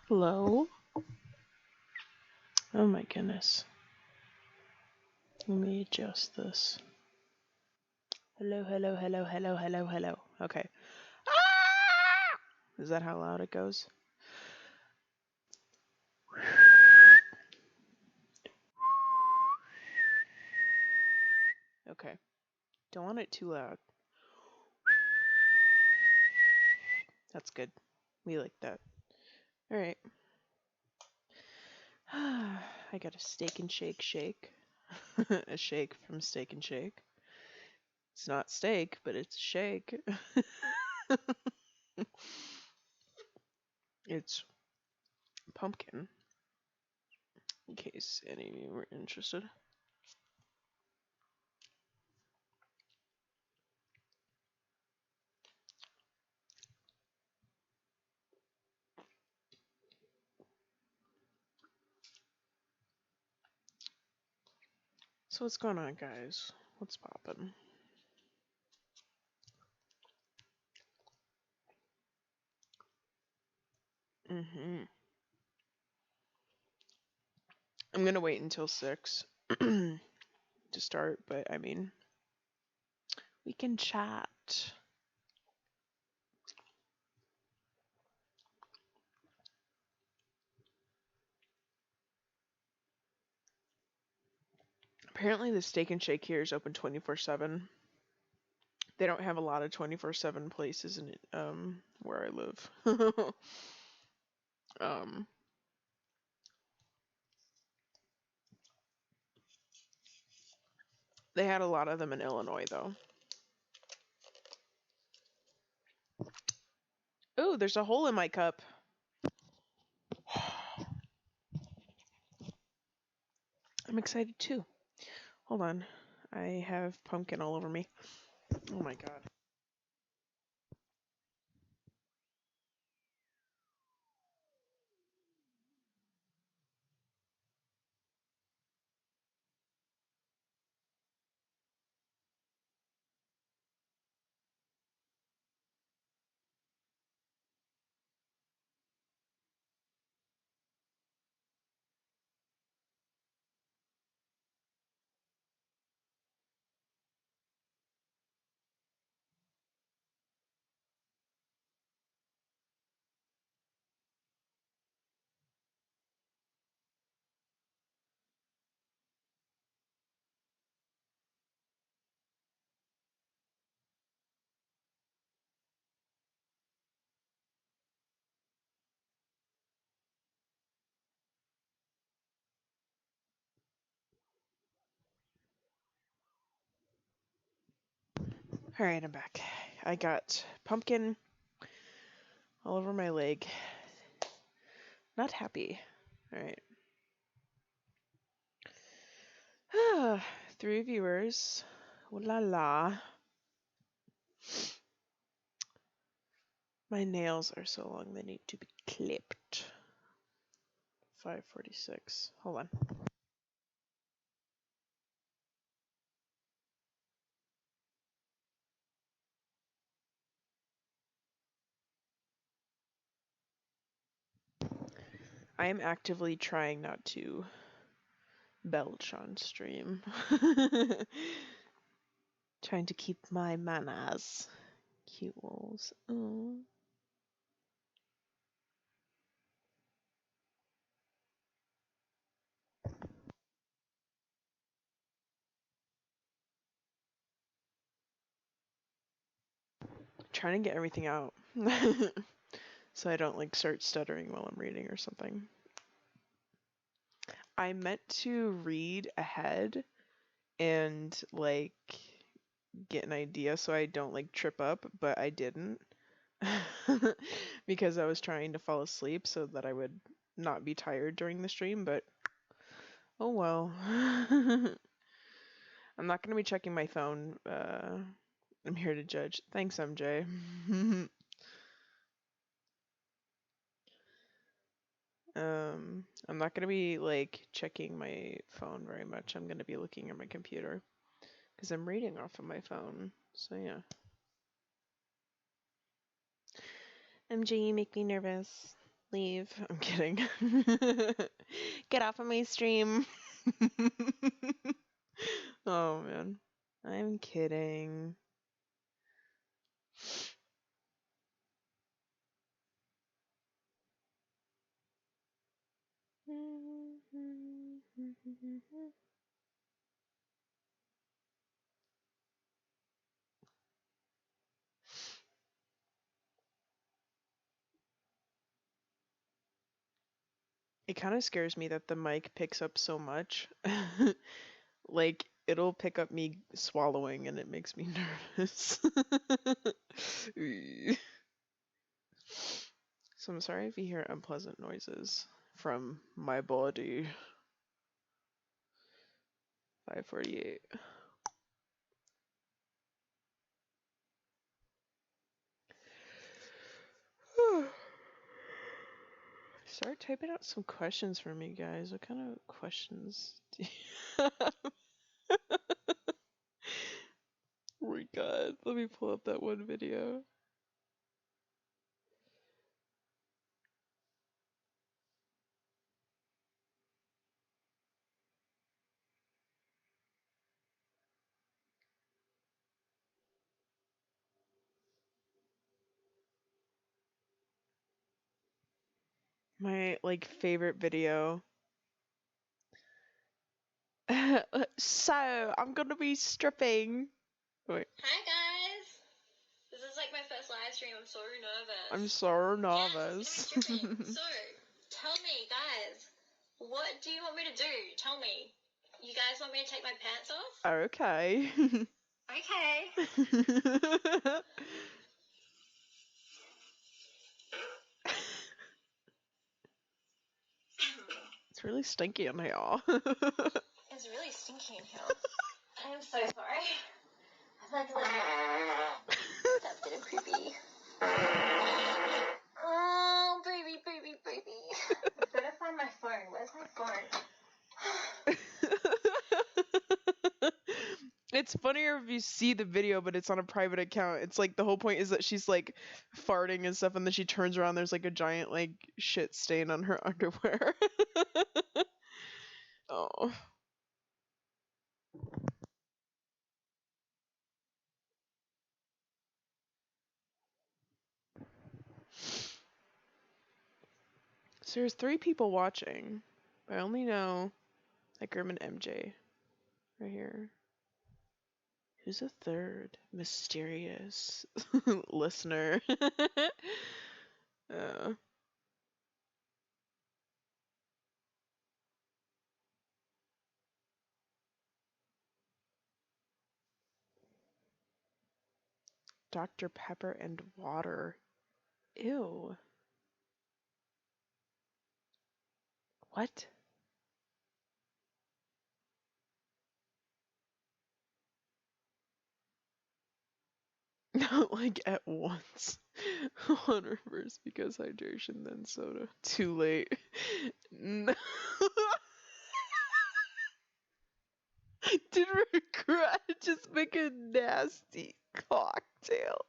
Hello? Oh my goodness. Let me adjust this. Hello, hello, hello, hello, hello, hello. Okay. Ah! Is that how loud it goes? Okay. Don't want it too loud. That's good. We like that. Alright. I got a steak and shake. A shake from Steak and Shake. It's not steak, but it's a shake. It's pumpkin, in case any of you were interested. So what's going on, guys? What's poppin'? I'm gonna wait until 6 to start, but I mean, we can chat. Apparently the Steak and Shake here is open 24/7. They don't have a lot of 24/7 places in where I live. They had a lot of them in Illinois though. Oh, there's a hole in my cup. I'm excited too. Hold on. I have pumpkin all over me. Oh my god. Alright, I'm back. I got pumpkin all over my leg. Not happy. Alright. 3 viewers. Ooh la la. My nails are so long they need to be clipped. 5:46. Hold on. I am actively trying not to belch on stream. Trying to keep my manners. Cute walls. Oh. Trying to get everything out. So I don't like start stuttering while I'm reading or something. I meant to read ahead and like get an idea so I don't like trip up, but I didn't. Because I was trying to fall asleep so that I would not be tired during the stream, but oh well. I'm not going to be checking my phone. I'm here to judge. Thanks, MJ. I'm not going to be like checking my phone very much. I'm going to be looking at my computer because I'm reading off of my phone. So yeah. MJ, you make me nervous. Leave. I'm kidding. Get off of my stream. Oh man. I'm kidding. It kind of scares me that the mic picks up so much. Like, it'll pick up me swallowing and it makes me nervous. So I'm sorry if you hear unpleasant noises from my body. 548. Start typing out some questions for me, guys. What kind of questions do you have? Oh my god, let me pull up that one video. My, like, favorite video. So, I'm gonna be stripping. Wait. Hi guys! This is like my first live stream. I'm so nervous. I'm so nervous. Yes, it's gonna be stripping. So, tell me, guys, what do you want me to do? Tell me. You guys want me to take my pants off? Okay. Okay. It's really stinky in here. It's really stinky in here. I am so sorry. I feel like a little that's getting creepy. Oh, baby. I've got to find my phone. Where's my phone? It's funnier if you see the video, but it's on a private account. It's like the whole point is that she's like farting and stuff, and then she turns around. There's like a giant like shit stain on her underwear. Oh. So there's 3 people watching. I only know like Grim and MJ right here. Who's a third? Mysterious listener. Dr. Pepper and water. Ew. What? Not like at once. Water first because hydration, then soda. Too late. No. Did regret just make a nasty cocktail?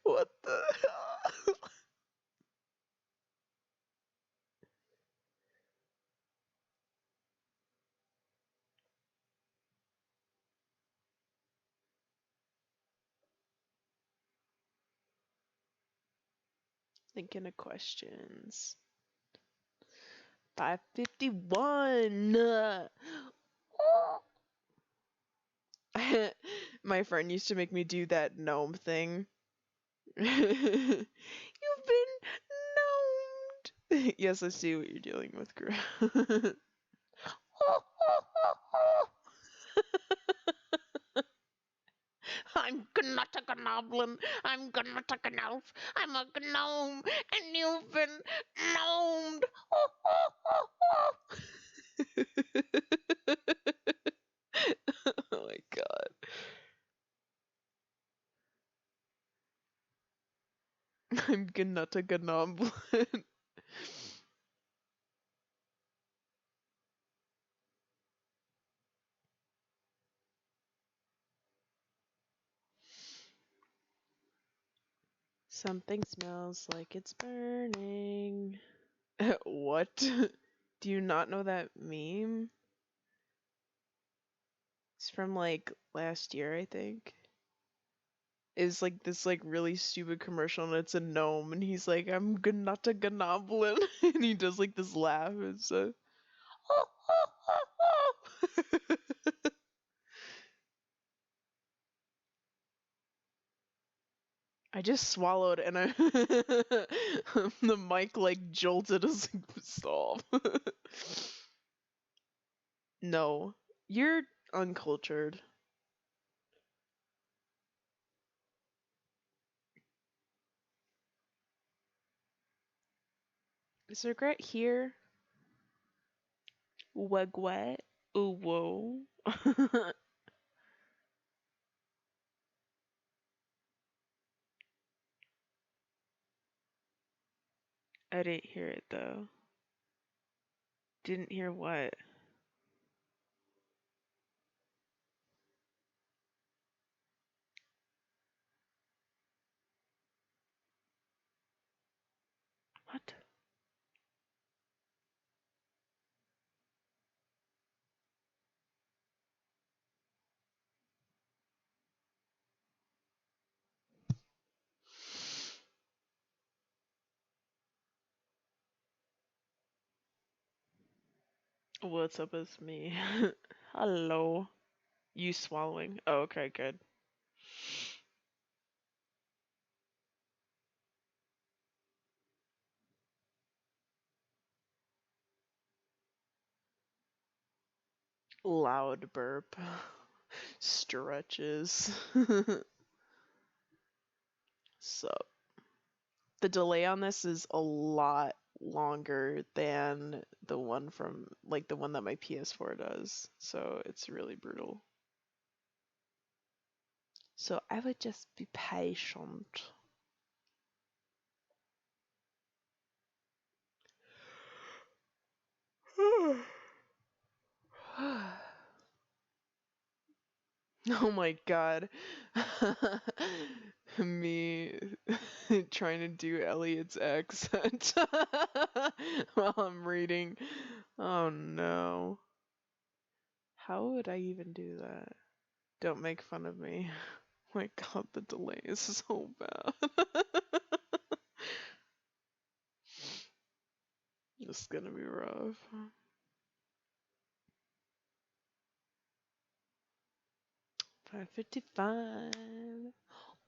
What the hell? Thinking of questions. 551. My friend used to make me do that gnome thing. You've been gnomed. Yes, I see what you're dealing with, girl. I'm not a goblin. I'm not a elf. I'm a gnome, and you've been gnomed. Oh my god. I'm not a goblin. Something smells like it's burning. What? Do you not know that meme? It's from like last year, I think. Is like this like really stupid commercial and it's a gnome and he's like, I'm not a gnoblin and he does like this laugh and so I just swallowed and I the mic like jolted as like stop. No, you're uncultured. Is regret here? Wegwet? Ooh whoa. I didn't hear it though. Didn't hear what? What? What's up with me? Hello. You swallowing? Oh, okay, good. Loud burp. Stretches. Sup. The delay on this is a lot longer than the one from, like, the one that my PS4 does. So it's really brutal. So I would just be patient. Oh my god. Me trying to do Elliot's accent while I'm reading. Oh no. How would I even do that? Don't make fun of me. My god, the delay is so bad. It's gonna be rough. 5:55.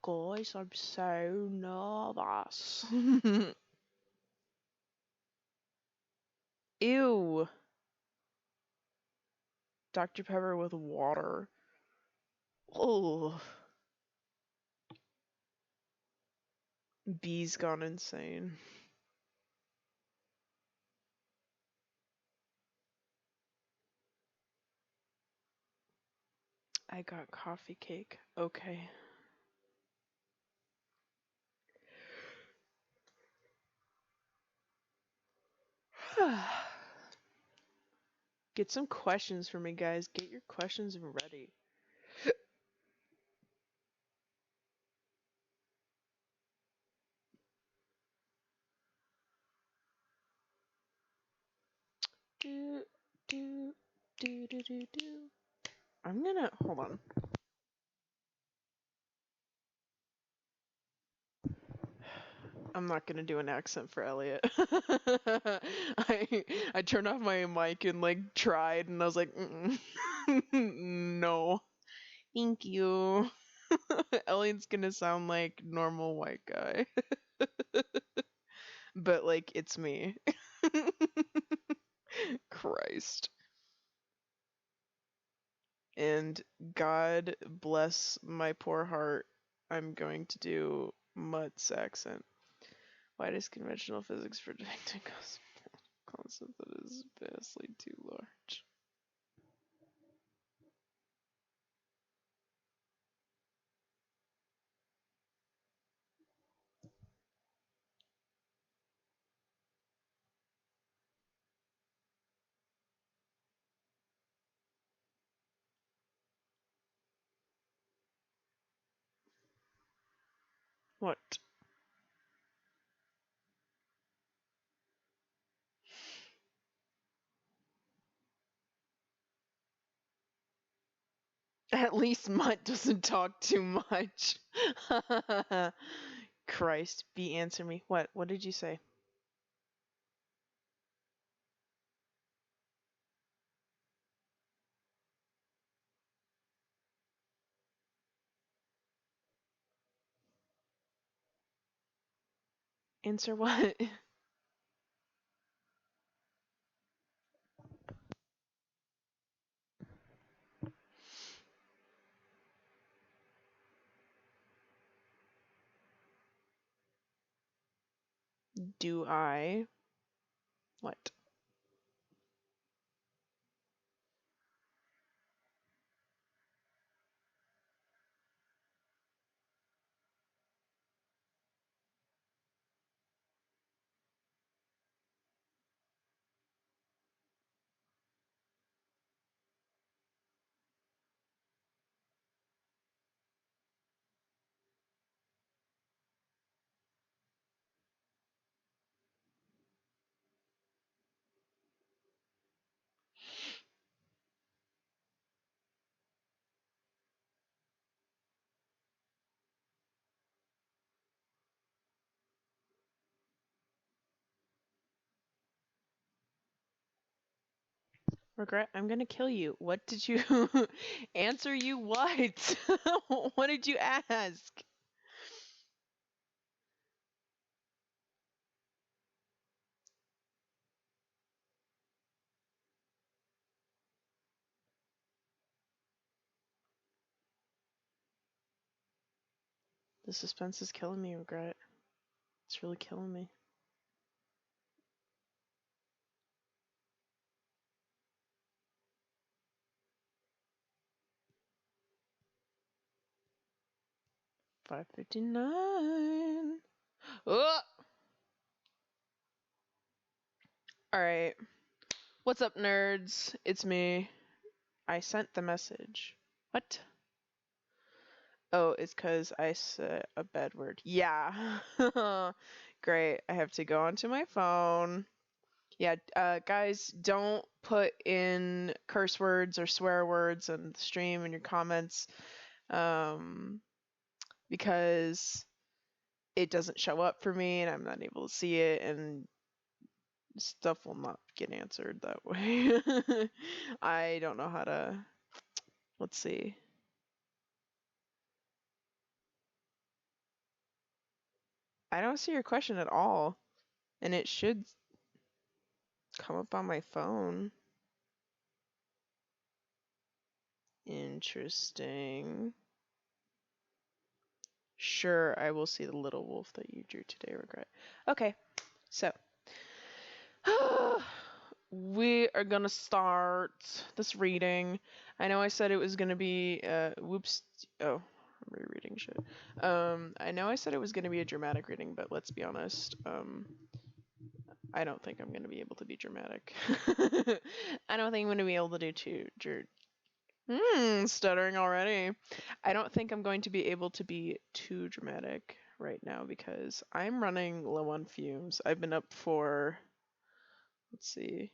Guys, I'm so nervous. Ew. Dr. Pepper with water. Oh. Bee's gone insane. I got coffee cake. Okay. Get some questions for me, guys. Get your questions ready. Do, do, do, do, do, do. I'm gonna, hold on. I'm not gonna do an accent for Elliot. I turned off my mic and like tried and I was like, no, thank you. Elliot's gonna sound like normal white guy, but like it's me. Christ. And God bless my poor heart, I'm going to do Mutt's accent. Why does conventional physics predict a concept that is vastly too large? What? At least Mutt doesn't talk too much. Christ, B, answer me. What? What did you say? Answer what? Do I? What? Regret, I'm gonna kill you. What did you answer? You what? What did you ask? The suspense is killing me, Regret. It's really killing me. $5.59. Oh! Alright. What's up, nerds? It's me. I sent the message. What? Oh, it's because I said a bad word. Yeah. Great. I have to go onto my phone. Yeah, guys, don't put in curse words or swear words on the stream in your comments, because it doesn't show up for me and I'm not able to see it, and stuff will not get answered that way. I don't know how to. Let's see. I don't see your question at all, and it should come up on my phone. Interesting. Sure, I will see the little wolf that you drew today, Regret. Okay, so we are gonna start this reading. I know I said it was gonna be whoops. Oh, I'm rereading shit. I know I said it was gonna be a dramatic reading, but let's be honest. I don't think I'm gonna be able to be dramatic. I don't think I'm gonna be able to do stuttering already. I don't think I'm going to be able to be too dramatic right now because I'm running low on fumes. I've been up for, let's see,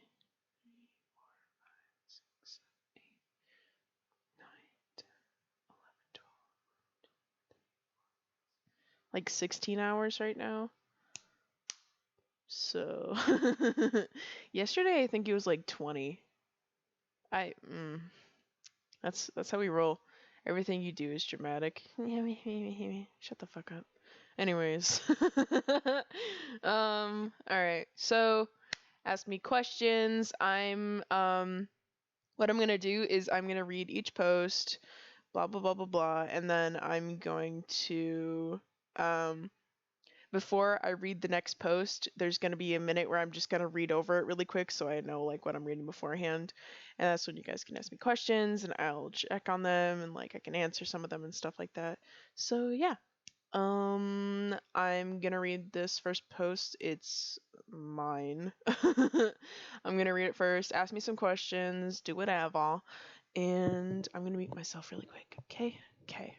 6, 8, 9, 10, 11, 12, like 16 hours right now. So, yesterday I think it was like 20. That's how we roll. Everything you do is dramatic. Shut the fuck up. Anyways. Alright. So, ask me questions. What I'm gonna do is I'm gonna read each post, blah blah blah blah blah, and then I'm going to before I read the next post, there's going to be a minute where I'm just going to read over it really quick so I know like what I'm reading beforehand. And that's when you guys can ask me questions and I'll check on them and like I can answer some of them and stuff like that. So yeah. I'm going to read this first post. It's mine. I'm going to read it first, ask me some questions, do whatever, and I'm going to mute myself really quick. Okay? Okay.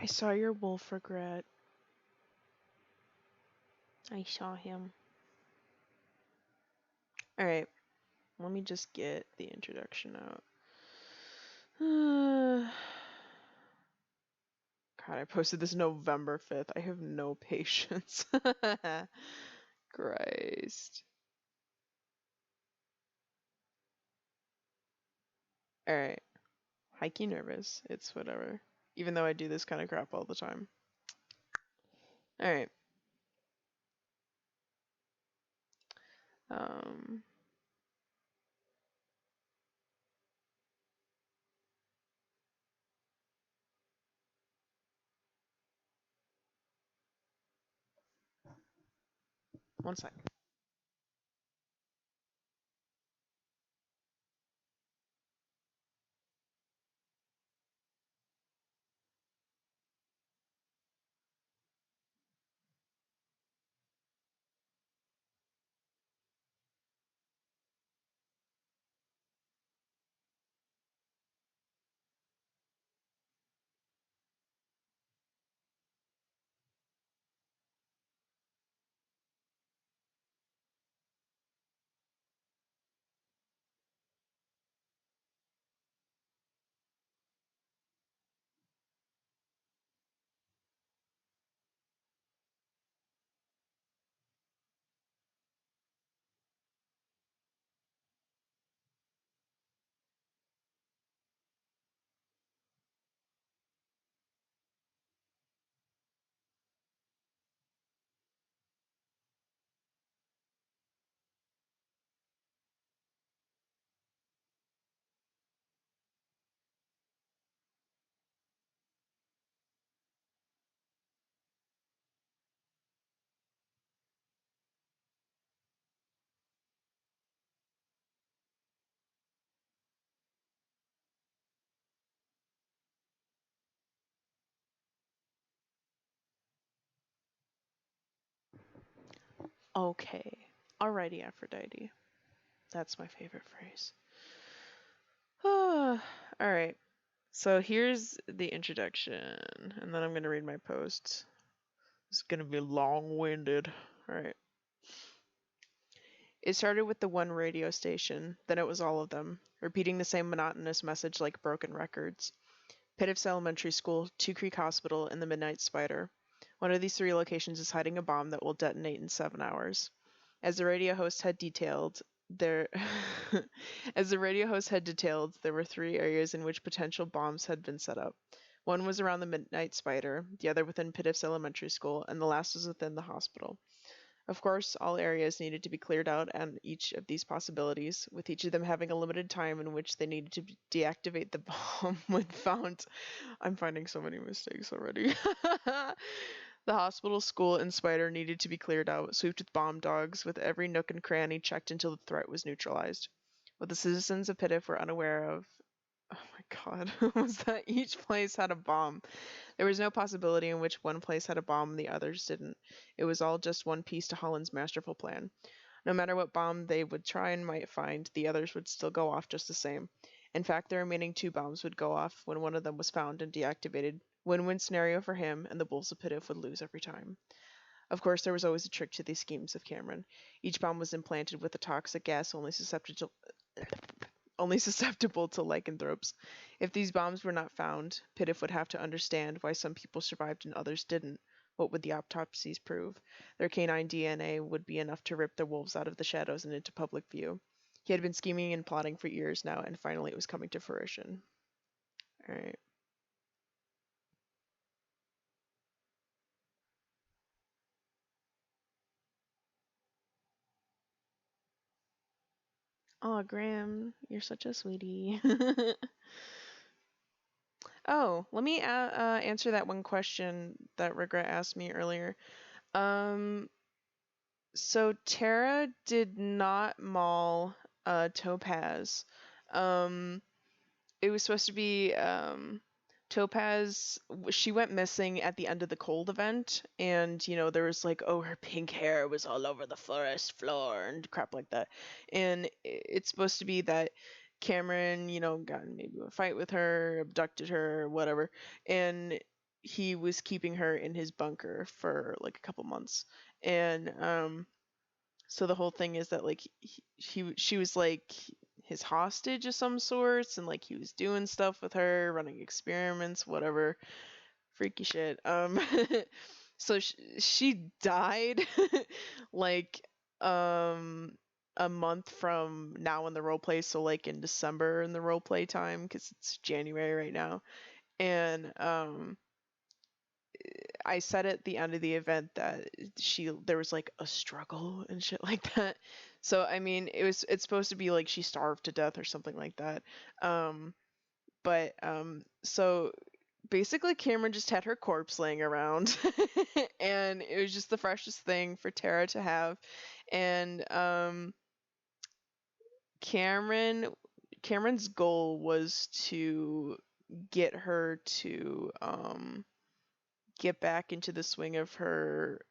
I saw your wolf regret. I saw him. Alright, let me just get the introduction out. God, I posted this November 5th. I have no patience. Christ. Alright. Hikey nervous. It's whatever. Even though I do this kind of crap all the time. Alright. Um. One sec. Okay. Alrighty, Aphrodite. That's my favorite phrase. Alright. So here's the introduction, and then I'm gonna read my posts. It's gonna be long-winded. Alright. It started with the one radio station, then it was all of them, repeating the same monotonous message like broken records. Pittiff's Elementary School, Two Creek Hospital, and the Midnight Spider. One of these three locations is hiding a bomb that will detonate in 7 hours. As the radio host had detailed, there were 3 areas in which potential bombs had been set up. One was around the Midnight Spider, the other within Pittiff's Elementary School, and the last was within the hospital. Of course, all areas needed to be cleared out and each of these possibilities, with each of them having a limited time in which they needed to deactivate the bomb when found. I'm finding so many mistakes already. The hospital, school, and spider needed to be cleared out, swept with bomb dogs, with every nook and cranny checked until the threat was neutralized. What the citizens of Pittiff were unaware of, oh my god, was that each place had a bomb. There was no possibility in which one place had a bomb and the others didn't. It was all just one piece to Holland's masterful plan. No matter what bomb they would try and might find, the others would still go off just the same. In fact, the remaining 2 bombs would go off when one of them was found and deactivated. Win-win scenario for him, and the Wolves of Pittiff would lose every time. Of course, there was always a trick to these schemes of Cameron. Each bomb was implanted with a toxic gas only susceptible to lycanthropes. If these bombs were not found, Pittiff would have to understand why some people survived and others didn't. What would the autopsies prove? Their canine DNA would be enough to rip the wolves out of the shadows and into public view. He had been scheming and plotting for years now, and finally it was coming to fruition. Alright. Aw, Graham, you're such a sweetie. Oh, let me answer that one question that Regret asked me earlier. Um, so Tara did not maul Topaz. Um, it was supposed to be Topaz. She went missing at the end of the cold event, and there was like, oh, her pink hair was all over the forest floor and crap like that. And it's supposed to be that Cameron, got in maybe a fight with her, abducted her, whatever, and he was keeping her in his bunker for like a couple months. And so the whole thing is that like she was like his hostage of some sorts, and like he was doing stuff with her, running experiments, whatever, freaky shit. So she died like um a month from now in the role play, so like in December in the role play time, because it's January right now. And I said at the end of the event that there was like a struggle and shit like that. So I mean, it's supposed to be like she starved to death or something like that. But so basically Cameron just had her corpse laying around and it was just the freshest thing for Tara to have. And Cameron's goal was to get her to get back into the swing of her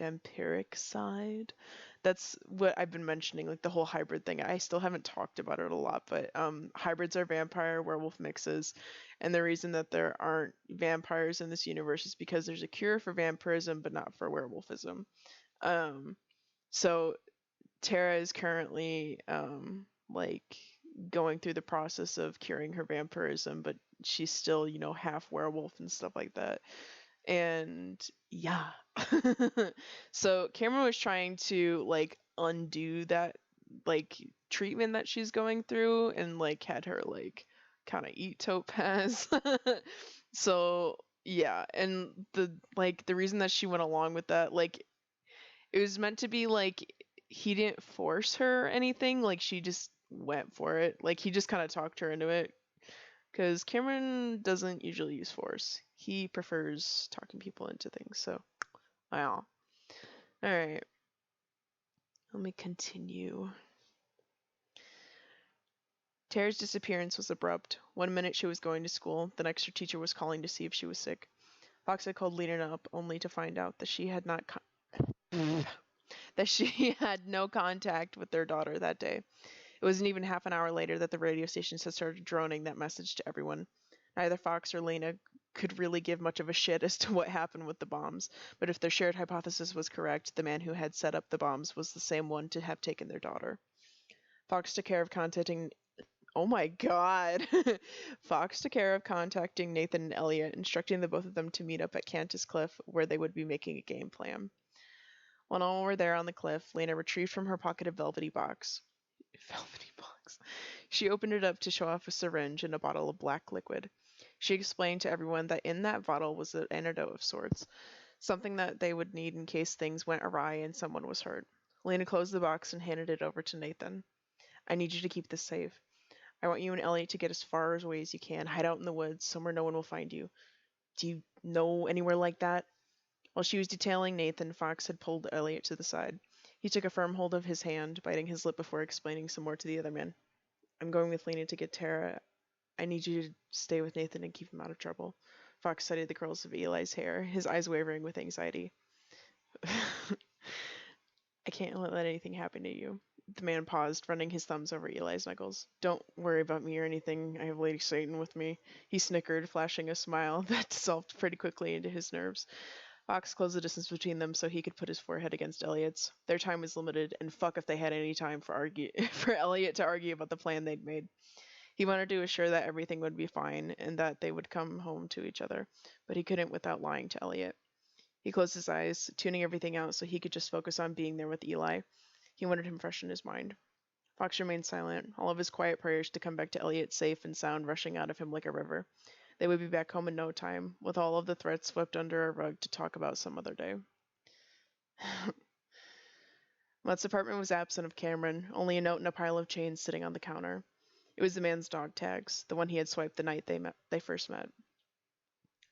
vampiric side. That's what I've been mentioning, like the whole hybrid thing. I still haven't talked about it a lot, but hybrids are vampire werewolf mixes, and the reason that there aren't vampires in this universe is because there's a cure for vampirism but not for werewolfism. So Tara is currently like going through the process of curing her vampirism, but she's still, half werewolf and stuff like that. And yeah. So Cameron was trying to like undo that like treatment that she's going through, and like had her like kind of eat Topaz. So yeah, and the reason that she went along with that, like it was meant to be like he didn't force her or anything, like she just went for it. Like he just kind of talked her into it, because Cameron doesn't usually use force. He prefers talking people into things. So, wow. All right. Let me continue. Tara's disappearance was abrupt. One minute she was going to school, the next her teacher was calling to see if she was sick. Fox had called Lena up only to find out that she had not that she had no contact with their daughter that day. It wasn't even half an hour later that the radio stations had started droning that message to everyone. Neither Fox or Lena could really give much of a shit as to what happened with the bombs, but if their shared hypothesis was correct, the man who had set up the bombs was the same one to have taken their daughter. Fox took care of contacting. Oh my god! Fox took care of contacting Nathan and Elliot, instructing the both of them to meet up at Cantus Cliff, where they would be making a game plan. When all were there on the cliff, Lena retrieved from her pocket a velvety box. Velvety box. She opened it up to show off a syringe and a bottle of black liquid. She explained to everyone that in that bottle was an antidote of sorts, something that they would need in case things went awry and someone was hurt. Lena closed the box and handed it over to Nathan. I need you to keep this safe. I want you and Elliot to get as far away as you can. Hide out in the woods, somewhere no one will find you. Do you know anywhere like that? While she was detailing Nathan, Fox had pulled Elliot to the side. He took a firm hold of his hand, biting his lip before explaining some more to the other man. I'm going with Lena to get Tara. I need you to stay with Nathan and keep him out of trouble. Fox studied the curls of Eli's hair, his eyes wavering with anxiety. I can't let anything happen to you. The man paused, running his thumbs over Eli's knuckles. Don't worry about me or anything. I have Lady Satan with me. He snickered, flashing a smile that dissolved pretty quickly into his nerves. Fox closed the distance between them so he could put his forehead against Elliot's. Their time was limited, and fuck if they had any time for for Elliot to argue about the plan they'd made. He wanted to assure that everything would be fine and that they would come home to each other, but he couldn't without lying to Elliot. He closed his eyes, tuning everything out so he could just focus on being there with Eli. He wanted him fresh in his mind. Fox remained silent, all of his quiet prayers to come back to Elliot safe and sound rushing out of him like a river. They would be back home in no time, with all of the threats swept under a rug to talk about some other day. Mutt's apartment was absent of Cameron, only a note and a pile of chains sitting on the counter. It was the man's dog tags, the one he had swiped the night they first met.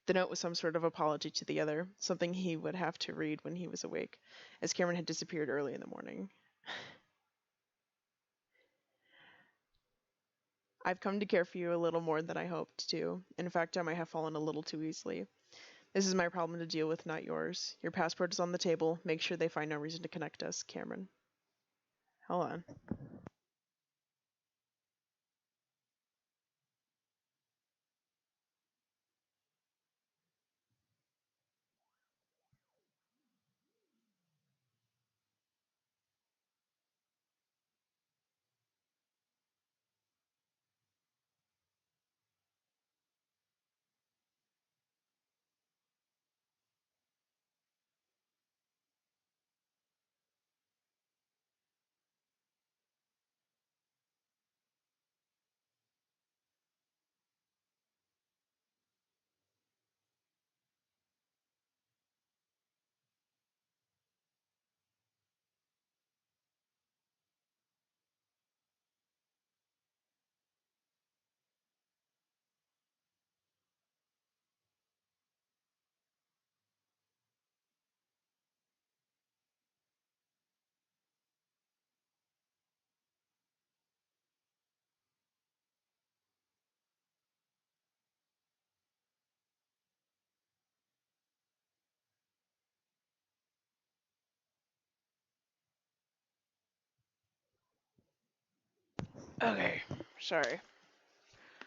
The note was some sort of apology to the other, something he would have to read when he was awake, as Cameron had disappeared early in the morning. I've come to care for you a little more than I hoped to. In fact, I might have fallen a little too easily. This is my problem to deal with, not yours. Your passport is on the table. Make sure they find no reason to connect us, Cameron. Hold on. Okay, sorry.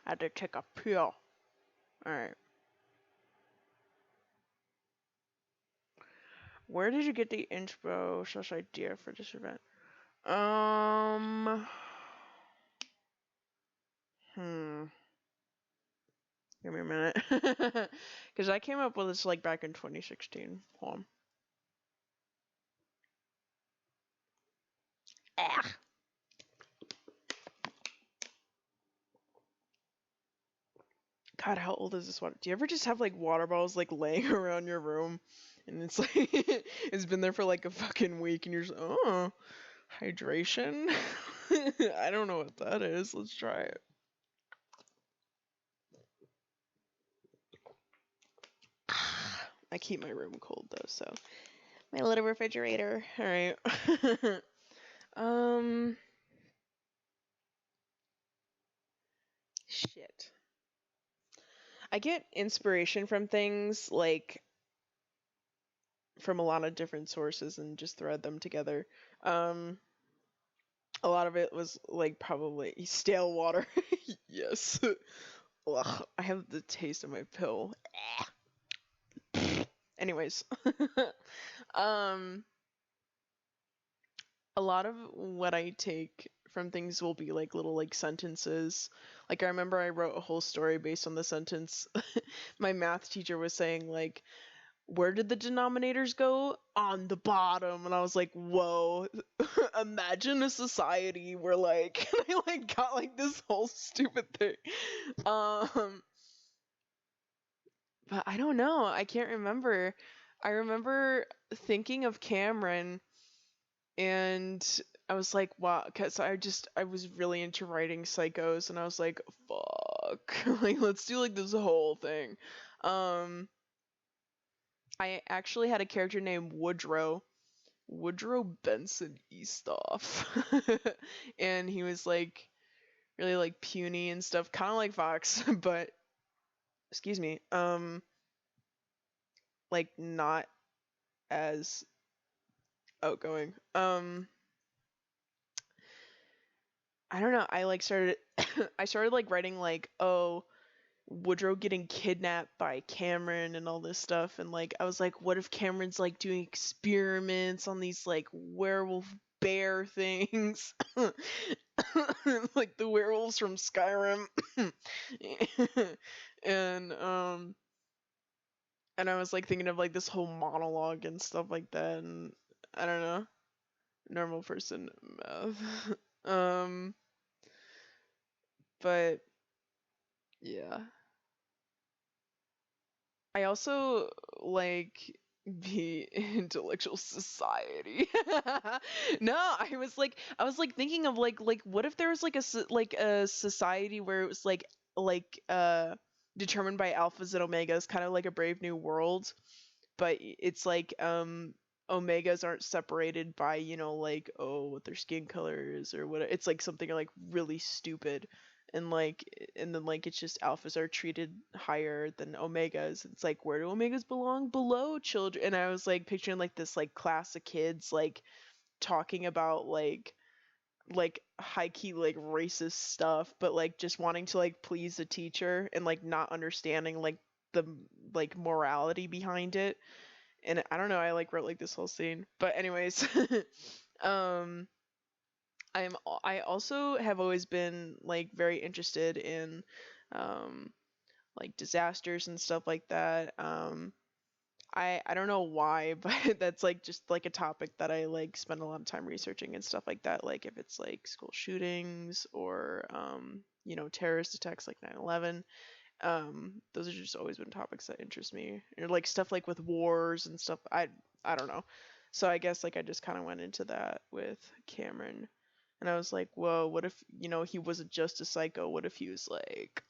I had to take a pill. Alright. Where did you get the inspo / idea for this event? Give me a minute. Because I came up with this like back in 2016. Hold on. Ah. God, how old is this water? Do you ever just have like water bottles like laying around your room, and it's like it's been there for like a fucking week, and you're just hydration. I don't know what that is. Let's try it. I keep my room cold though, so my little refrigerator. All right. um. Shit. I get inspiration from things like from a lot of different sources and just thread them together. Um, a lot of it was like probably stale water. Yes. Ugh, I have the taste of my pill. Anyways, um, a lot of what I take from things will be like little like sentences. Like I remember I wrote a whole story based on the sentence. My math teacher was saying like, where did the denominators go? On the bottom. And I was like, whoa, imagine a society where like, I like got like this whole stupid thing. But I don't know. I can't remember. I remember thinking of Cameron and I was like, wow, because I was really into writing psychos and I was like, fuck. Like, let's do like this whole thing. Um, I actually had a character named Woodrow Benson Eastoff. And he was like really like puny and stuff, kind of like Fox, but excuse me, like not as outgoing. I don't know. I like started I started like writing like, oh, Woodrow getting kidnapped by Cameron and all this stuff, and like I was like, what if Cameron's like doing experiments on these like werewolf bear things? Like the werewolves from Skyrim. and and I was like thinking of like this whole monologue and stuff like that, and I don't know. Normal person math. But yeah. I also like the intellectual society. No, I was like thinking of like what if there was like like a society where it was like determined by alphas and omegas, kind of like a Brave New World, but it's like omegas aren't separated by, you know, like, oh, what their skin color is or what. It's like something like really stupid, and like and then like it's just alphas are treated higher than omegas. It's like, where do omegas belong? Below children. And I was like picturing like this like class of kids like talking about like high key like racist stuff, but like just wanting to like please the teacher and like not understanding like the like morality behind it. And I don't know, I like wrote like this whole scene. But anyways, um I also have always been like very interested in um like disasters and stuff like that. I don't know why, but that's like just like a topic that I like spend a lot of time researching and stuff like that. Like if it's like school shootings or you know, terrorist attacks like 9/11. Those have just always been topics that interest me. Or like stuff like with wars and stuff. I don't know. So I guess like I just kind of went into that with Cameron, and I was like, whoa, what if, you know, he wasn't just a psycho? What if he was like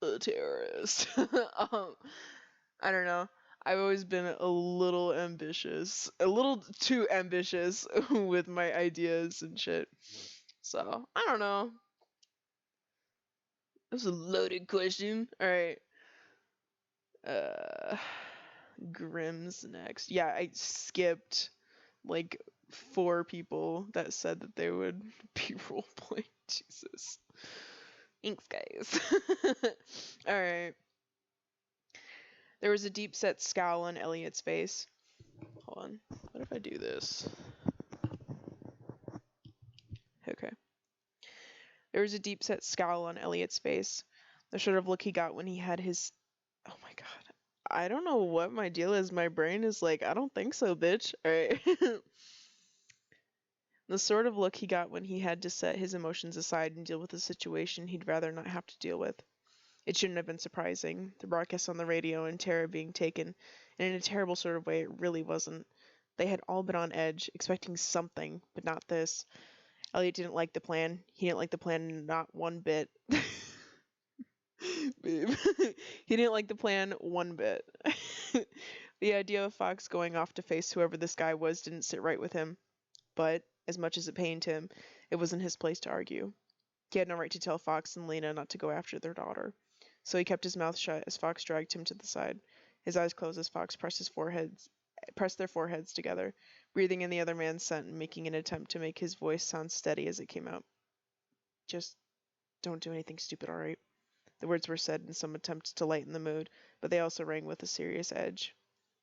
a terrorist? I don't know. I've always been a little ambitious, a little too ambitious with my ideas and shit. So I don't know. That's a loaded question. All right. Uh, Grimm's next. Yeah, I skipped like 4 people that said that they would be roleplay. Jesus. Thanks, guys. Alright. There was a deep-set scowl on Elliot's face. Hold on. What if I do this? Okay. There was a deep-set scowl on Elliot's face. The sort of look he got when he had his... Oh my god. I don't know what my deal is. My brain is like, I don't think so, bitch. Alright. The sort of look he got when he had to set his emotions aside and deal with a situation he'd rather not have to deal with. It shouldn't have been surprising. The broadcast on the radio and Tara being taken, and in a terrible sort of way, it really wasn't. They had all been on edge, expecting something, but not this. Elliot didn't like the plan. He didn't like the plan not one bit. Babe. He didn't like the plan one bit. The idea of Fox going off to face whoever this guy was didn't sit right with him. But, as much as it pained him, it wasn't his place to argue. He had no right to tell Fox and Lena not to go after their daughter. So he kept his mouth shut as Fox dragged him to the side. His eyes closed as Fox pressed their foreheads together, breathing in the other man's scent and making an attempt to make his voice sound steady as it came out. Just don't do anything stupid, alright? The words were said in some attempt to lighten the mood, but they also rang with a serious edge.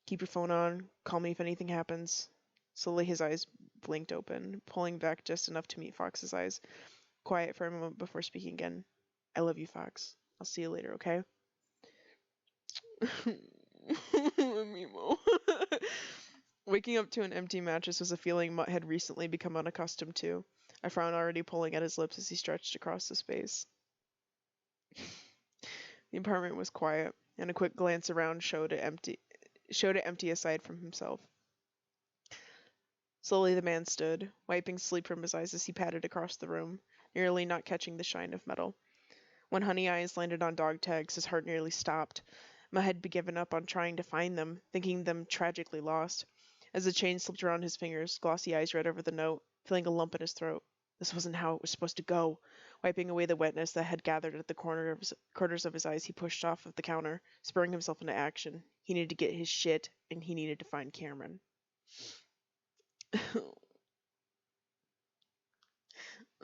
Keep your phone on. Call me if anything happens. Slowly his eyes blinked open, pulling back just enough to meet Fox's eyes. Quiet for a moment before speaking again. I love you, Fox. I'll see you later, okay? Mimo. Waking up to an empty mattress was a feeling Mutt had recently become unaccustomed to, a frown already pulling at his lips as he stretched across the space. The apartment was quiet, and a quick glance around showed it empty aside from himself. Slowly the man stood, wiping sleep from his eyes as he padded across the room, nearly not catching the shine of metal. When Honey Eyes landed on dog tags, his heart nearly stopped. Mutt had given up on trying to find them, thinking them tragically lost. As the chain slipped around his fingers, Glossy Eyes read over the note, feeling a lump in his throat. This wasn't how it was supposed to go. Wiping away the wetness that had gathered at the corners of his eyes, he pushed off of the counter, spurring himself into action. He needed to get his shit, and he needed to find Cameron.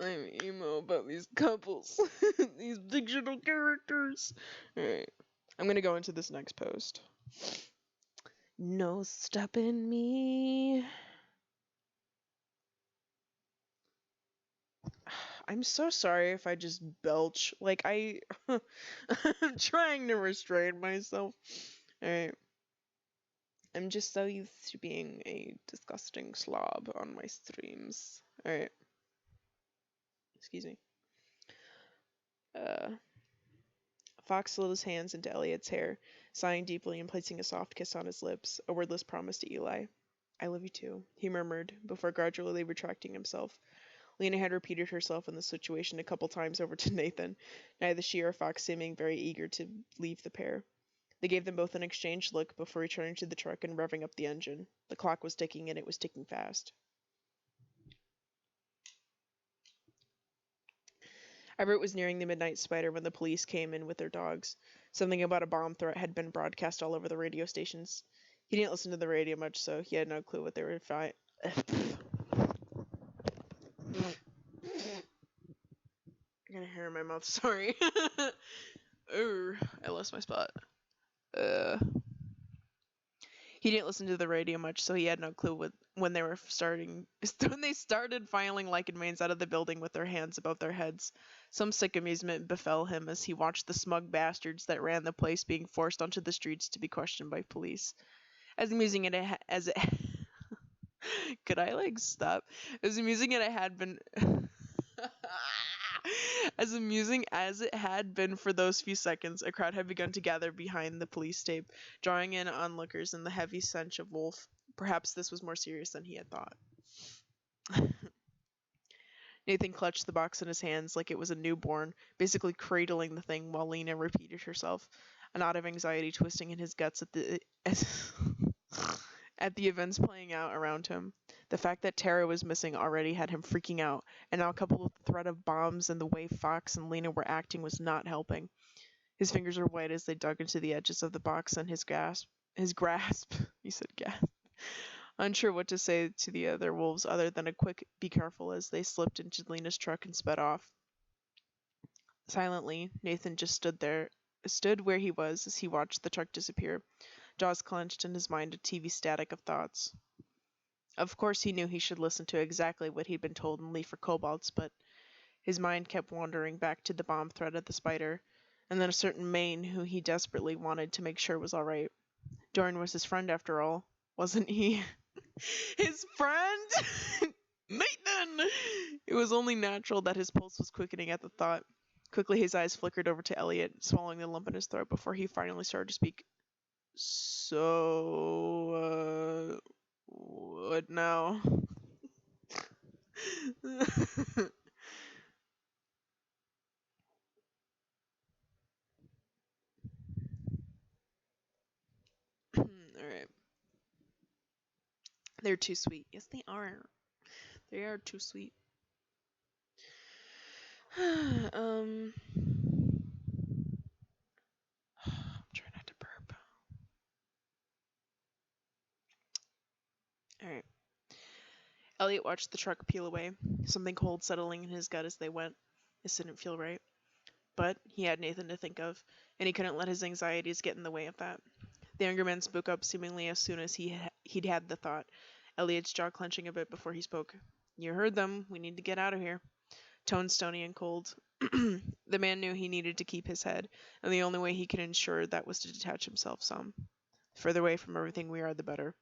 I'm emo about these couples. These fictional characters. Alright. I'm gonna go into this next post. No stopping me. I'm so sorry if I just belch. Like, I'm trying to restrain myself. Alright. I'm just so used to being a disgusting slob on my streams. Alright. Excuse me. Fox slid his hands into Elliot's hair, sighing deeply and placing a soft kiss on his lips, a wordless promise to Eli. I love you too, he murmured, before gradually retracting himself. Lena had repeated herself in the situation a couple times over to Nathan, neither she or Fox seeming very eager to leave the pair. They gave them both an exchanged look before returning to the truck and revving up the engine. The clock was ticking, and it was ticking fast. Everett was nearing the midnight spider when the police came in with their dogs. Something about a bomb threat had been broadcast all over the radio stations. He didn't listen to the radio much, so he had no clue what they were I got a hair in my mouth, sorry. I lost my spot. He didn't listen to the radio much, so he had no clue when they started filing lichen mains out of the building with their hands above their heads. Some sick amusement befell him as he watched the smug bastards that ran the place being forced onto the streets to be questioned by police. As amusing as it could I stop? As amusing as it had been as amusing as it had been for those few seconds, a crowd had begun to gather behind the police tape, drawing in onlookers in the heavy stench of Wolf. Perhaps this was more serious than he had thought. Nathan clutched the box in his hands like it was a newborn, basically cradling the thing while Lena repeated herself, a knot of anxiety twisting in his guts at the events playing out around him. The fact that Tara was missing already had him freaking out, and now coupled with the threat of bombs and the way Fox and Lena were acting was not helping. His fingers were white as they dug into the edges of the box, and his grasp, he said gasp, unsure what to say to the other wolves other than a quick be careful as they slipped into Lena's truck and sped off. Silently, Nathan just stood where he was as he watched the truck disappear, jaws clenched and his mind a TV static of thoughts. Of course he knew he should listen to exactly what he'd been told and leave for Cobalt's, but his mind kept wandering back to the bomb threat of the spider, and then a certain Maine who he desperately wanted to make sure was all right. Dorian was his friend after all, wasn't he? His friend? Nathan! It was only natural that his pulse was quickening at the thought. Quickly his eyes flickered over to Elliot, swallowing the lump in his throat before he finally started to speak. So, what now? Alright. They're too sweet. Yes, they are. They are too sweet. I'm trying not to burp. Alright. Elliot watched the truck peel away, something cold settling in his gut as they went. This didn't feel right. But he had Nathan to think of, and he couldn't let his anxieties get in the way of that. The younger man spoke up seemingly as soon as he'd had the thought, Elliot's jaw clenching a bit before he spoke. You heard them. We need to get out of here. Tone stony and cold. The man knew he needed to keep his head, and the only way he could ensure that was to detach himself some. The further away from everything we are, the better.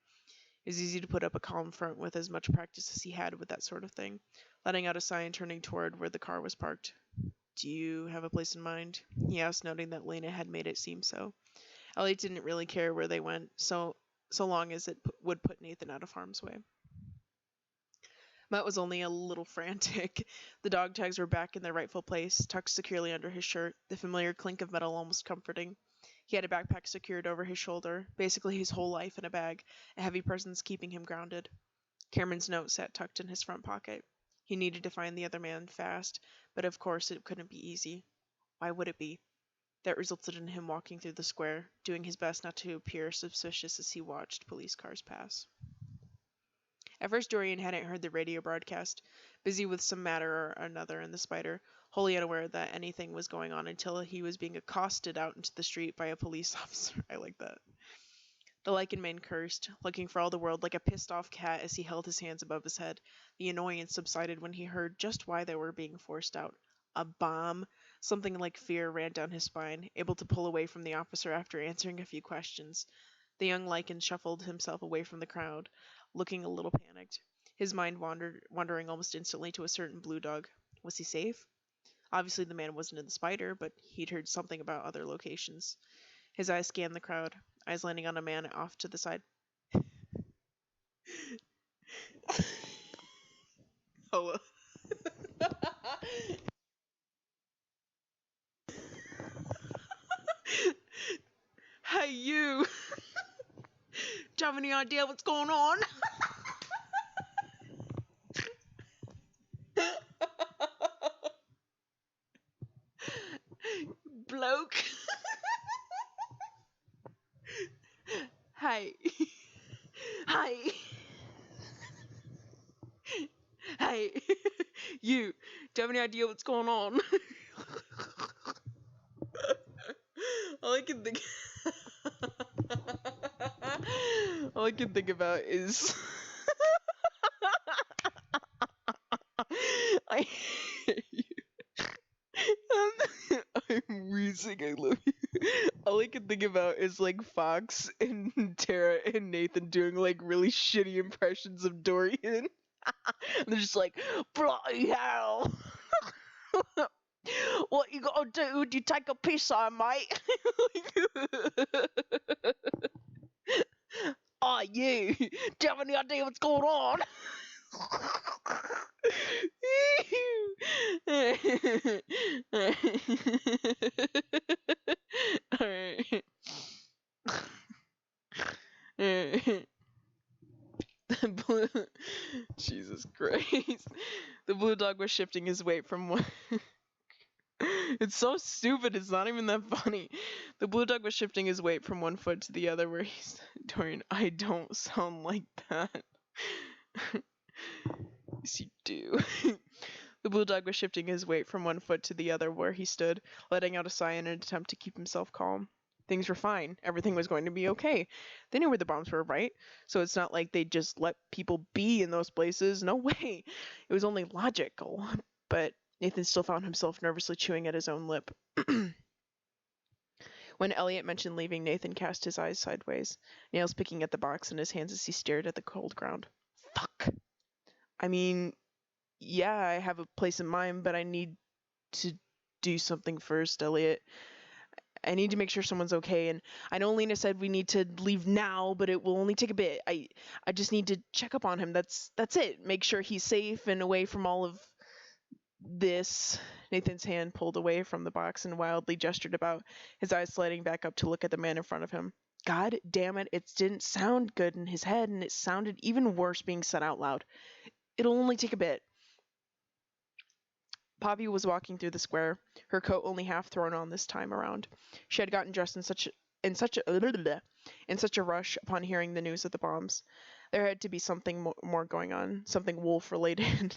It was easy to put up a calm front with as much practice as he had with that sort of thing, letting out a sigh and turning toward where the car was parked. Do you have a place in mind? He asked, noting that Lena had made it seem so. Elliot didn't really care where they went, so long as it would put Nathan out of harm's way. Matt was only a little frantic. The dog tags were back in their rightful place, tucked securely under his shirt, the familiar clink of metal almost comforting. He had a backpack secured over his shoulder, basically his whole life in a bag, a heavy presence keeping him grounded. Cameron's note sat tucked in his front pocket. He needed to find the other man fast, but of course it couldn't be easy. Why would it be? That resulted in him walking through the square, doing his best not to appear suspicious as he watched police cars pass. At first Dorian hadn't heard the radio broadcast, busy with some matter or another in the spider, wholly unaware that anything was going on until he was being accosted out into the street by a police officer. I like that. The lichen man cursed, looking for all the world like a pissed-off cat as he held his hands above his head. The annoyance subsided when he heard just why they were being forced out. A bomb? Something like fear ran down his spine, able to pull away from the officer after answering a few questions. The young lichen shuffled himself away from the crowd, looking a little panicked. His mind wandering almost instantly to a certain blue dog. Was he safe? Obviously the man wasn't in the spider, but he'd heard something about other locations. His eyes scanned the crowd, eyes landing on a man off to the side. Oh. Hey, you! Do you have any idea what's going on? Bloke. Hey. Hey. Hey. You. Do you have any idea what's going on? All I can think all I can think about is I hate you. I'm wheezing, I love you. All I can think about is like Fox and Tara and Nathan doing like really shitty impressions of Dorian. And they're just like, bloody hell. What you gotta do? Do you take a piss on, mate? Oh, you. Do you have any idea what's going on? Alright. Jesus Christ. The blue dog was shifting his weight from one. It's so stupid, it's not even that funny. The blue dog was shifting his weight from one foot to the other where he said, Dorian, I don't sound like that. Yes, you do. The bulldog was shifting his weight from one foot to the other where he stood, letting out a sigh in an attempt to keep himself calm. Things were fine. Everything was going to be okay. They knew where the bombs were, right? So it's not like they just let people be in those places. No way. It was only logical. But Nathan still found himself nervously chewing at his own lip. When Elliot mentioned leaving, Nathan cast his eyes sideways, nails picking at the box in his hands as he stared at the cold ground. Fuck. I mean, yeah, I have a place in mind, but I need to do something first, Elliot. I need to make sure someone's okay, and I know Lena said we need to leave now, but it will only take a bit. I just need to check up on him. That's it. Make sure he's safe and away from all of this. Nathan's hand pulled away from the box and wildly gestured about, his eyes sliding back up to look at the man in front of him. God damn it, it didn't sound good in his head, and it sounded even worse being said out loud. It'll only take a bit. Poppy was walking through the square, her coat only half thrown on this time around. She had gotten dressed in such a rush upon hearing the news of the bombs. There had to be something more going on, something wolf related.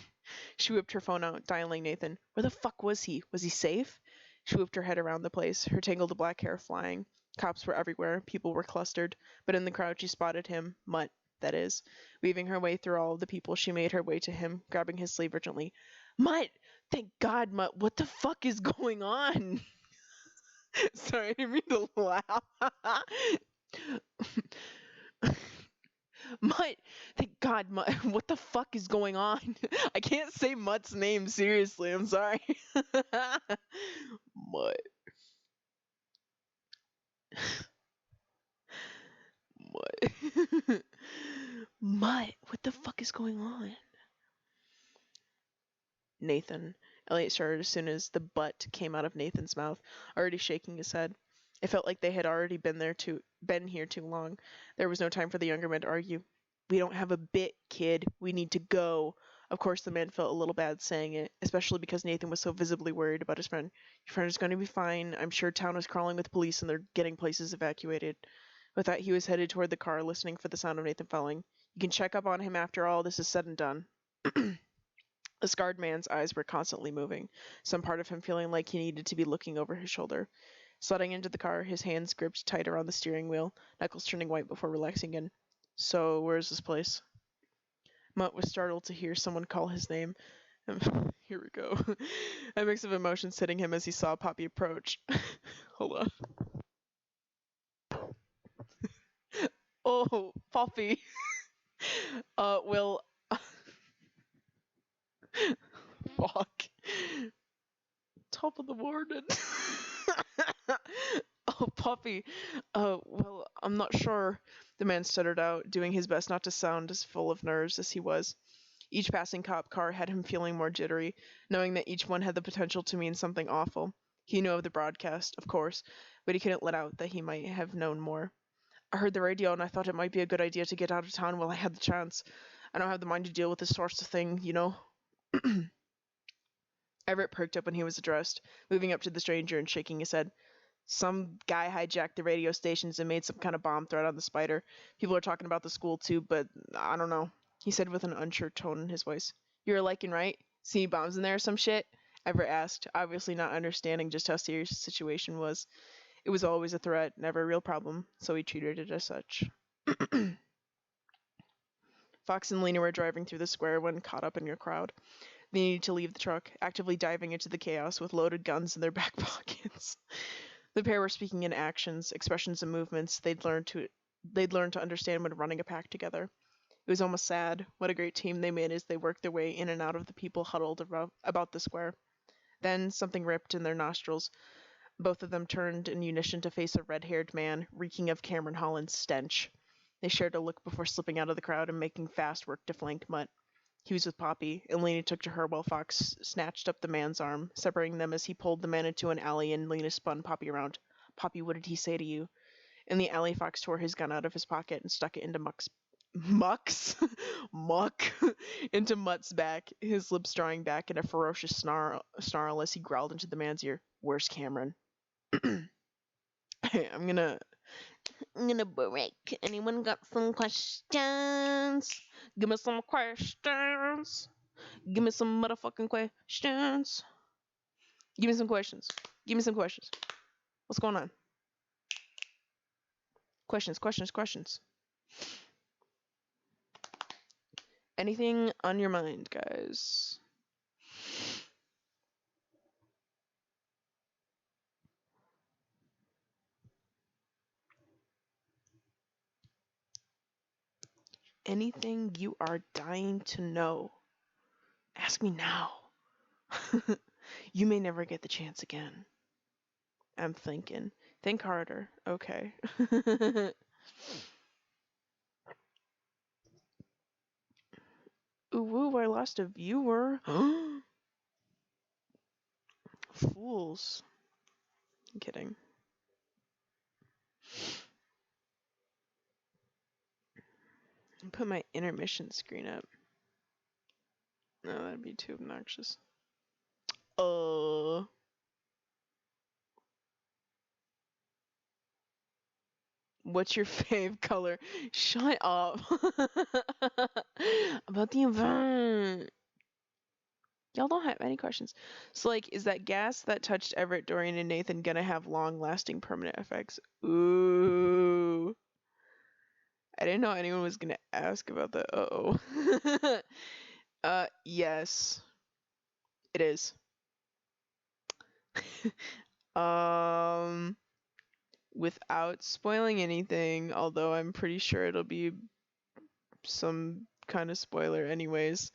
She whipped her phone out, dialing Nathan. Where the fuck was he? Was he safe? She whipped her head around the place, her tangled black hair flying. Cops were everywhere, people were clustered, but in the crowd she spotted him, Mutt, that is. Weaving her way through all of the people, she made her way to him, grabbing his sleeve urgently. Mutt! Thank God, Mutt, what the fuck is going on? Sorry, I didn't mean to laugh. Mutt, thank God, Mutt, what the fuck is going on? I can't say Mutt's name seriously, I'm sorry. Mutt. Mutt. Mutt, what the fuck is going on? Nathan. Elliot started as soon as the "but" came out of Nathan's mouth, already shaking his head. It felt like they had already been here too long. There was no time for the younger man to argue. We don't have a bit, kid. We need to go. Of course, the man felt a little bad saying it, especially because Nathan was so visibly worried about his friend. Your friend is going to be fine. I'm sure town is crawling with police and they're getting places evacuated. With that, he was headed toward the car, listening for the sound of Nathan falling. You can check up on him after all this is said and done. The scarred man's eyes were constantly moving, some part of him feeling like he needed to be looking over his shoulder. Sliding into the car, his hands gripped tight around the steering wheel, knuckles turning white before relaxing again. So, where's this place? Mutt was startled to hear someone call his name. Here we go. A mix of emotions hitting him as he saw Poppy approach. Hold on. Oh, Poppy. Well... Fuck. Top of the morning. Oh, Poppy. Well, I'm not sure, the man stuttered out, doing his best not to sound as full of nerves as he was. Each passing cop car had him feeling more jittery, knowing that each one had the potential to mean something awful. He knew of the broadcast, of course, but he couldn't let out that he might have known more. I heard the radio and I thought it might be a good idea to get out of town while I had the chance. I don't have the mind to deal with this sort of thing, you know? Everett perked up when he was addressed, moving up to the stranger and shaking his head. Some guy hijacked the radio stations and made some kind of bomb threat on the Spider. People are talking about the school too, but I don't know, he said with an unsure tone in his voice. You're liking, right? See bombs in there or some shit? Everett asked, obviously not understanding just how serious the situation was. It was always a threat, never a real problem, so he treated it as such. Fox and Lena were driving through the square when caught up in a crowd. They needed to leave the truck, actively diving into the chaos with loaded guns in their back pockets. The pair were speaking in actions, expressions and movements they'd learned to understand when running a pack together. It was almost sad. What a great team they made as they worked their way in and out of the people huddled about the square. Then something ripped in their nostrils. Both of them turned in unison to face a red-haired man, reeking of Cameron Holland's stench. They shared a look before slipping out of the crowd and making fast work to flank Mutt. He was with Poppy, and Lena took to her while Fox snatched up the man's arm, separating them as he pulled the man into an alley and Lena spun Poppy around. Poppy, what did he say to you? In the alley, Fox tore his gun out of his pocket and stuck it into Muck into Mutt's back, his lips drawing back in a ferocious snarl as he growled into the man's ear. Where's Cameron? Hey, I'm gonna break. Anyone got some questions? Give me some questions. Give me some motherfucking questions. Give me some questions. Give me some questions. What's going on? Questions, questions, questions. Anything on your mind, guys? Anything you are dying to know? Ask me now. You may never get the chance again. I'm thinking. Think harder. Okay. Ooh, woo, I lost a viewer. Fools. I'm kidding. Put my intermission screen up. No, that'd be too obnoxious. What's your fave color? Shut up. About the event. Y'all don't have any questions. So, like, is that gas that touched Everett, Dorian, and Nathan gonna have long-lasting permanent effects? Ooh. I didn't know anyone was gonna ask about that. Uh-oh. Yes. It is. Without spoiling anything, although I'm pretty sure it'll be some kind of spoiler anyways,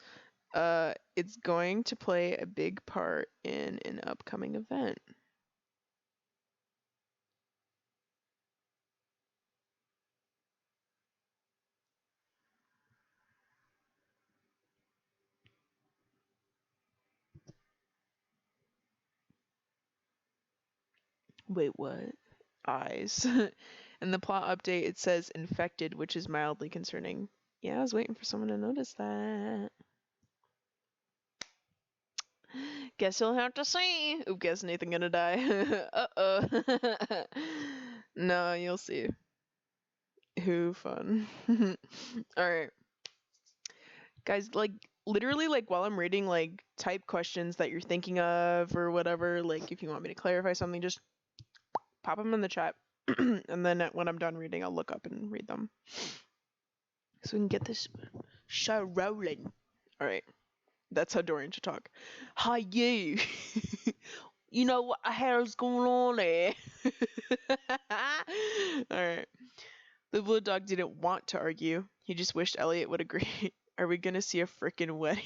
it's going to play a big part in an upcoming event. Wait, what? Eyes. In the plot update, it says infected, which is mildly concerning. Yeah, I was waiting for someone to notice that. Guess you'll have to see. Oop, guess Nathan gonna die. Uh-oh. No, you'll see. Who fun. Alright. Guys, like, literally, like, while I'm reading, like, type questions that you're thinking of or whatever, like, if you want me to clarify something, just pop them in the chat. And then when I'm done reading, I'll look up and read them. So we can get this show rolling. Alright. That's how Dorian should talk. Hi, you. You know what the hell's going on there? Alright. The blue dog didn't want to argue. He just wished Elliot would agree. Are we gonna see a frickin' wedding?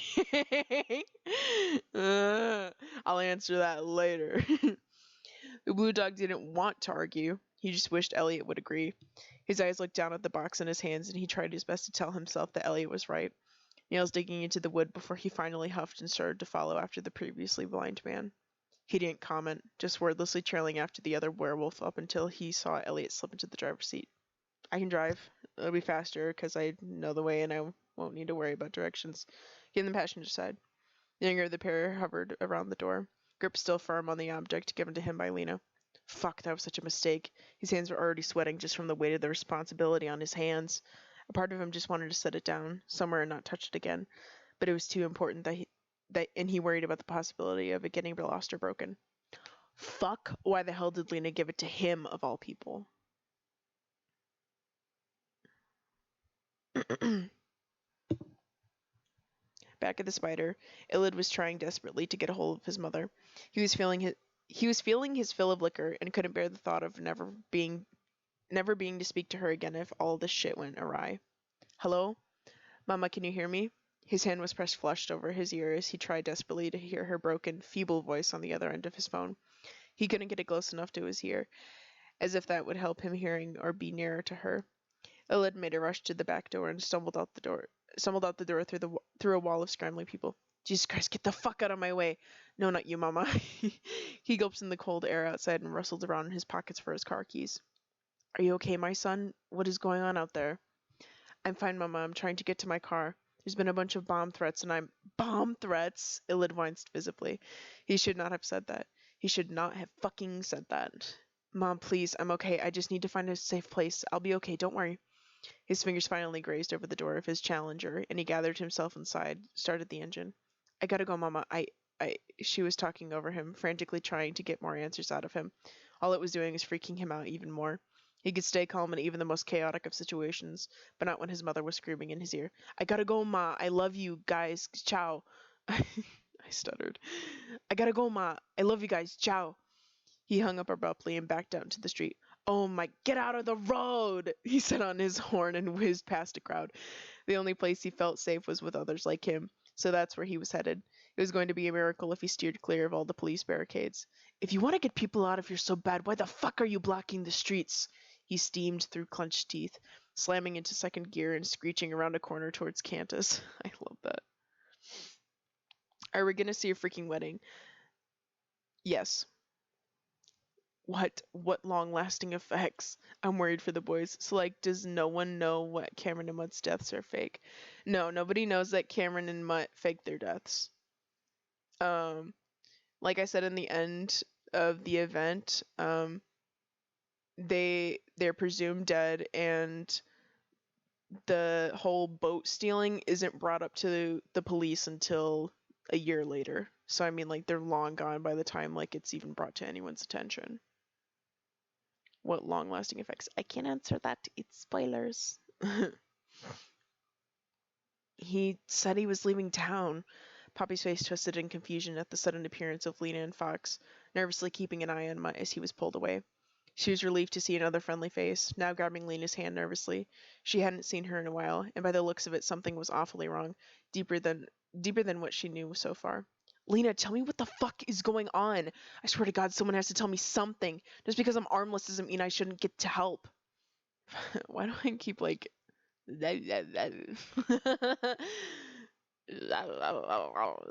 I'll answer that later. The blue dog didn't want to argue. He just wished Elliot would agree. His eyes looked down at the box in his hands, and he tried his best to tell himself that Elliot was right. Nails digging into the wood before he finally huffed and started to follow after the previously blind man. He didn't comment, just wordlessly trailing after the other werewolf up until he saw Elliot slip into the driver's seat. I can drive. It'll be faster because I know the way and I won't need to worry about directions. Get in the passenger side. The younger of the pair hovered around the door, grip still firm on the object given to him by Lena. Fuck, that was such a mistake. His hands were already sweating just from the weight of the responsibility on his hands. A part of him just wanted to set it down, somewhere and not touch it again. But it was too important and he worried about the possibility of it getting lost or broken. Fuck, why the hell did Lena give it to him of all people? Back at the spider, Illid was trying desperately to get a hold of his mother. He was feeling his fill of liquor and couldn't bear the thought of never being to speak to her again if all this shit went awry. Hello? Mama, can you hear me? His hand was pressed flushed over his ear as he tried desperately to hear her broken, feeble voice on the other end of his phone. He couldn't get it close enough to his ear, as if that would help him hearing or be nearer to her. Illid made a rush to the back door and stumbled out the door through a wall of scrambling people. Jesus Christ, get the fuck out of my way. No, not you, Mama. He gulped in the cold air outside and rustled around in his pockets for his car keys. Are you okay, my son? What is going on out there? I'm fine, Mama. I'm trying to get to my car. There's been a bunch of bomb threats and Bomb threats? Illid winced visibly. He should not have said that. He should not have fucking said that. Mom, please, I'm okay. I just need to find a safe place. I'll be okay, don't worry. His fingers finally grazed over the door of his Challenger, and he gathered himself inside, started the engine. I gotta go, Mama. She was talking over him, frantically trying to get more answers out of him. All it was doing was freaking him out even more. He could stay calm in even the most chaotic of situations, but not when his mother was screaming in his ear. I gotta go, Ma. I love you guys. Ciao. I stuttered. I gotta go, Ma. I love you guys. Ciao. He hung up abruptly and backed out into the street. Oh my, get out of the road! He set on his horn and whizzed past a crowd. The only place he felt safe was with others like him, so that's where he was headed. It was going to be a miracle if he steered clear of all the police barricades. If you want to get people out of here so bad, why the fuck are you blocking the streets? He steamed through clenched teeth, slamming into second gear and screeching around a corner towards Cantus. I love that. Are we gonna see a freaking wedding? Yes. What long-lasting effects? I'm worried for the boys. So, like, does no one know what Cameron and Mutt's deaths are fake? No, nobody knows that Cameron and Mutt faked their deaths. Like I said in the end of the event, they're presumed dead, and the whole boat stealing isn't brought up to the police until a year later. So, I mean, like, they're long gone by the time, like, it's even brought to anyone's attention. What long-lasting effects? I can't answer that. It's spoilers. He said he was leaving town. Poppy's face twisted in confusion at the sudden appearance of Lena and Fox, nervously keeping an eye on Mutt as he was pulled away. She was relieved to see another friendly face, now grabbing Lena's hand nervously. She hadn't seen her in a while, and by the looks of it, something was awfully wrong, deeper than what she knew so far. Lena, tell me what the fuck is going on. I swear to God, someone has to tell me something. Just because I'm armless doesn't mean I shouldn't get to help. Why do I keep, like...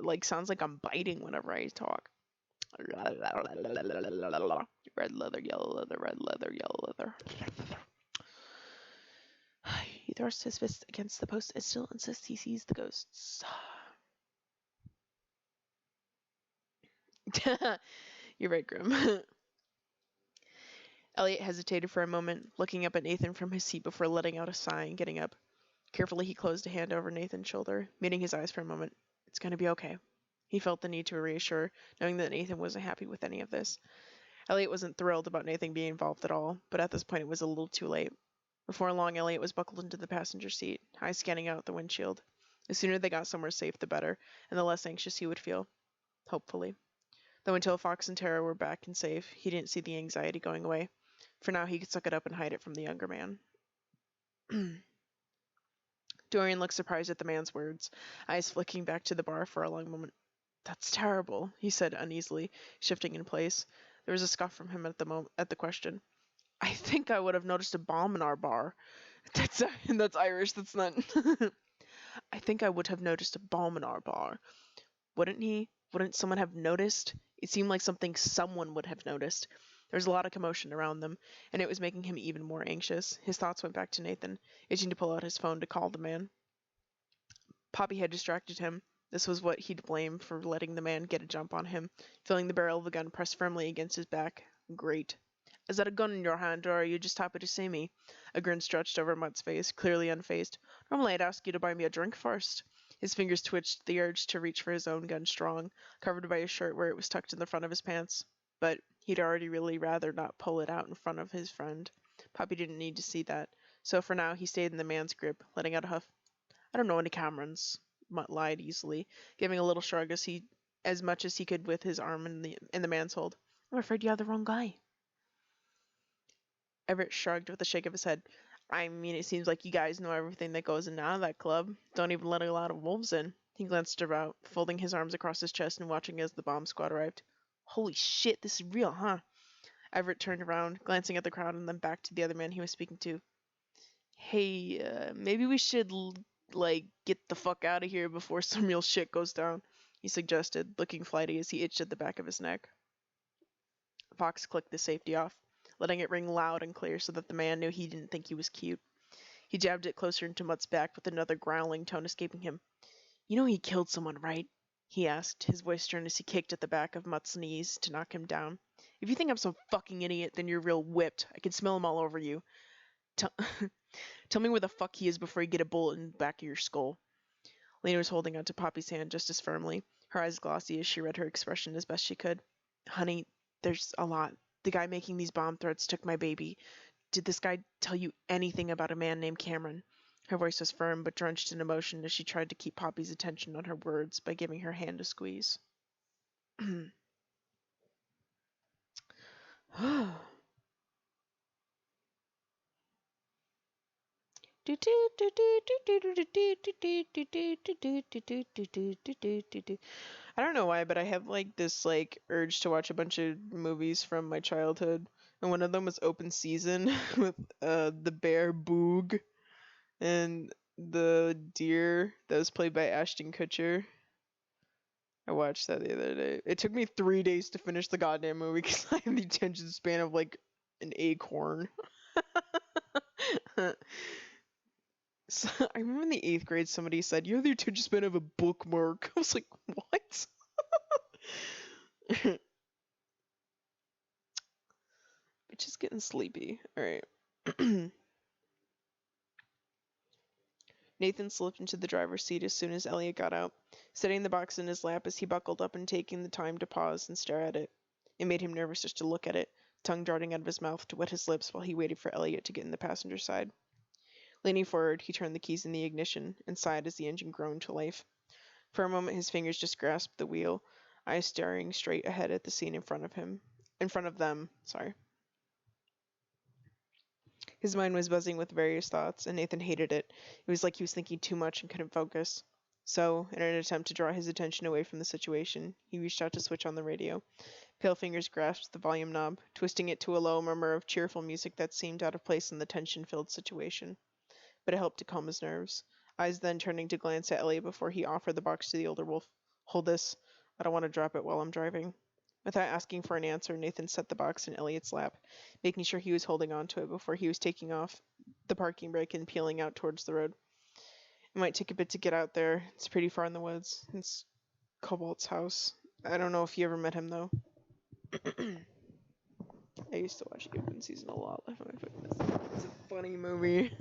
like, sounds like I'm biting whenever I talk. Red leather, yellow leather, red leather, yellow leather. He thrusts his fist against the post and still insists he sees the ghosts. You're right, Grim. Elliot hesitated for a moment, looking up at Nathan from his seat before letting out a sigh and getting up. Carefully, he closed a hand over Nathan's shoulder, meeting his eyes for a moment. It's going to be okay. He felt the need to reassure, knowing that Nathan wasn't happy with any of this. Elliot wasn't thrilled about Nathan being involved at all, but at this point it was a little too late. Before long, Elliot was buckled into the passenger seat, eyes scanning out the windshield. The sooner they got somewhere safe, the better, and the less anxious he would feel. Hopefully. Though until Fox and Tara were back and safe, he didn't see the anxiety going away. For now, he could suck it up and hide it from the younger man. Dorian looked surprised at the man's words, eyes flicking back to the bar for a long moment. That's terrible, he said uneasily, shifting in place. There was a scoff from him at the question. I think I would have noticed a bomb in our bar. That's Irish, that's not... I think I would have noticed a bomb in our bar. Wouldn't he? Wouldn't someone have noticed? It seemed like something someone would have noticed. There was a lot of commotion around them, and it was making him even more anxious. His thoughts went back to Nathan, itching to pull out his phone to call the man. Poppy had distracted him. This was what he'd blame for letting the man get a jump on him, feeling the barrel of the gun pressed firmly against his back. Great. Is that a gun in your hand, or are you just happy to see me? A grin stretched over Mutt's face, clearly unfazed. Normally I'd ask you to buy me a drink first. His fingers twitched, the urge to reach for his own gun strong, covered by his shirt where it was tucked in the front of his pants. But he'd already really rather not pull it out in front of his friend. Poppy didn't need to see that, so for now he stayed in the man's grip, letting out a huff. I don't know any Camerons, Mutt lied easily, giving a little shrug as much as he could with his arm in the man's hold. I'm afraid you have the wrong guy. Everett shrugged with a shake of his head. I mean, it seems like you guys know everything that goes in and out of that club. Don't even let a lot of wolves in. He glanced about, folding his arms across his chest and watching as the bomb squad arrived. Holy shit, this is real, huh? Everett turned around, glancing at the crowd and then back to the other man he was speaking to. Hey, maybe we should, get the fuck out of here before some real shit goes down, he suggested, looking flighty as he itched at the back of his neck. Fox clicked the safety off, letting it ring loud and clear so that the man knew he didn't think he was cute. He jabbed it closer into Mutt's back with another growling tone escaping him. You know he killed someone, right? He asked, his voice stern as he kicked at the back of Mutt's knees to knock him down. If you think I'm some fucking idiot, then you're real whipped. I can smell him all over you. Tell me where the fuck he is before you get a bullet in the back of your skull. Lena was holding onto Poppy's hand just as firmly, her eyes glossy as she read her expression as best she could. Honey, there's a lot. The guy making these bomb threats took my baby. Did this guy tell you anything about a man named Cameron? Her voice was firm but drenched in emotion as she tried to keep Poppy's attention on her words by giving her hand a squeeze. I don't know why, but I have like this like urge to watch a bunch of movies from my childhood, and one of them was Open Season with the bear Boog and the deer that was played by Ashton Kutcher. I watched that the other day. It took me 3 days to finish the goddamn movie because I have the attention span of like an acorn. So, I remember in the 8th grade somebody said, "You have the attention span of a bookmark." I was like, what? Bitch is getting sleepy. Alright. Nathan slipped into the driver's seat as soon as Elliot got out, setting the box in his lap as he buckled up and taking the time to pause and stare at it. It made him nervous just to look at it, tongue darting out of his mouth to wet his lips while he waited for Elliot to get in the passenger side. Leaning forward, he turned the keys in the ignition and sighed as the engine groaned to life. For a moment his fingers just grasped the wheel, eyes staring straight ahead at the scene in front of them. His mind was buzzing with various thoughts, and Nathan hated it. It was like he was thinking too much and couldn't focus. So, in an attempt to draw his attention away from the situation, he reached out to switch on the radio. Pale fingers grasped the volume knob, twisting it to a low murmur of cheerful music that seemed out of place in the tension-filled situation. But it helped to calm his nerves, eyes then turning to glance at Elliot before he offered the box to the older wolf. "Hold this. I don't want to drop it while I'm driving." Without asking for an answer, Nathan set the box in Elliot's lap, making sure he was holding on to it before he was taking off the parking brake and peeling out towards the road. It might take a bit to get out there. It's pretty far in the woods. It's Cobalt's house. I don't know if you ever met him, though. I used to watch Open Season a lot. It's a funny movie.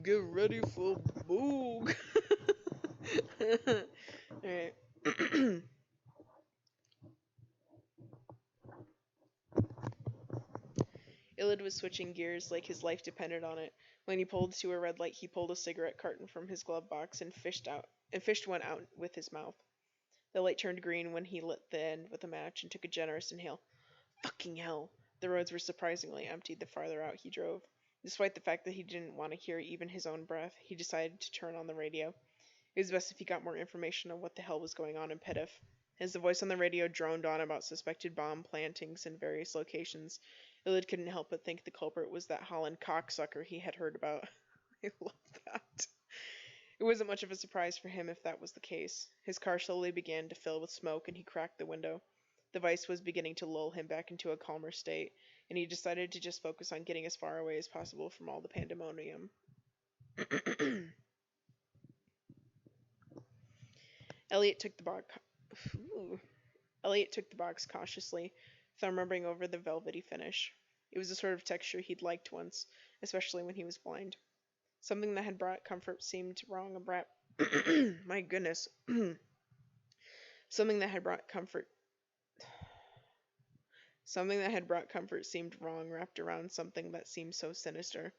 Get ready for Boog. Alright. Illid was switching gears like his life depended on it. When he pulled to a red light, he pulled a cigarette carton from his glove box and fished one out with his mouth. The light turned green when he lit the end with a match and took a generous inhale. Fucking hell. The roads were surprisingly empty the farther out he drove. Despite the fact that he didn't want to hear even his own breath, he decided to turn on the radio. It was best if he got more information on what the hell was going on in Pitif. As the voice on the radio droned on about suspected bomb plantings in various locations, Illid couldn't help but think the culprit was that Holland cocksucker he had heard about. I love that. It wasn't much of a surprise for him if that was the case. His car slowly began to fill with smoke and he cracked the window. The vice was beginning to lull him back into a calmer state, and he decided to just focus on getting as far away as possible from all the pandemonium. Elliot took the box cautiously, thumb rubbing over the velvety finish. It was the sort of texture he'd liked once, especially when he was blind. Something that had brought comfort seemed wrong. My goodness. Something that had brought comfort seemed wrong, wrapped around something that seemed so sinister.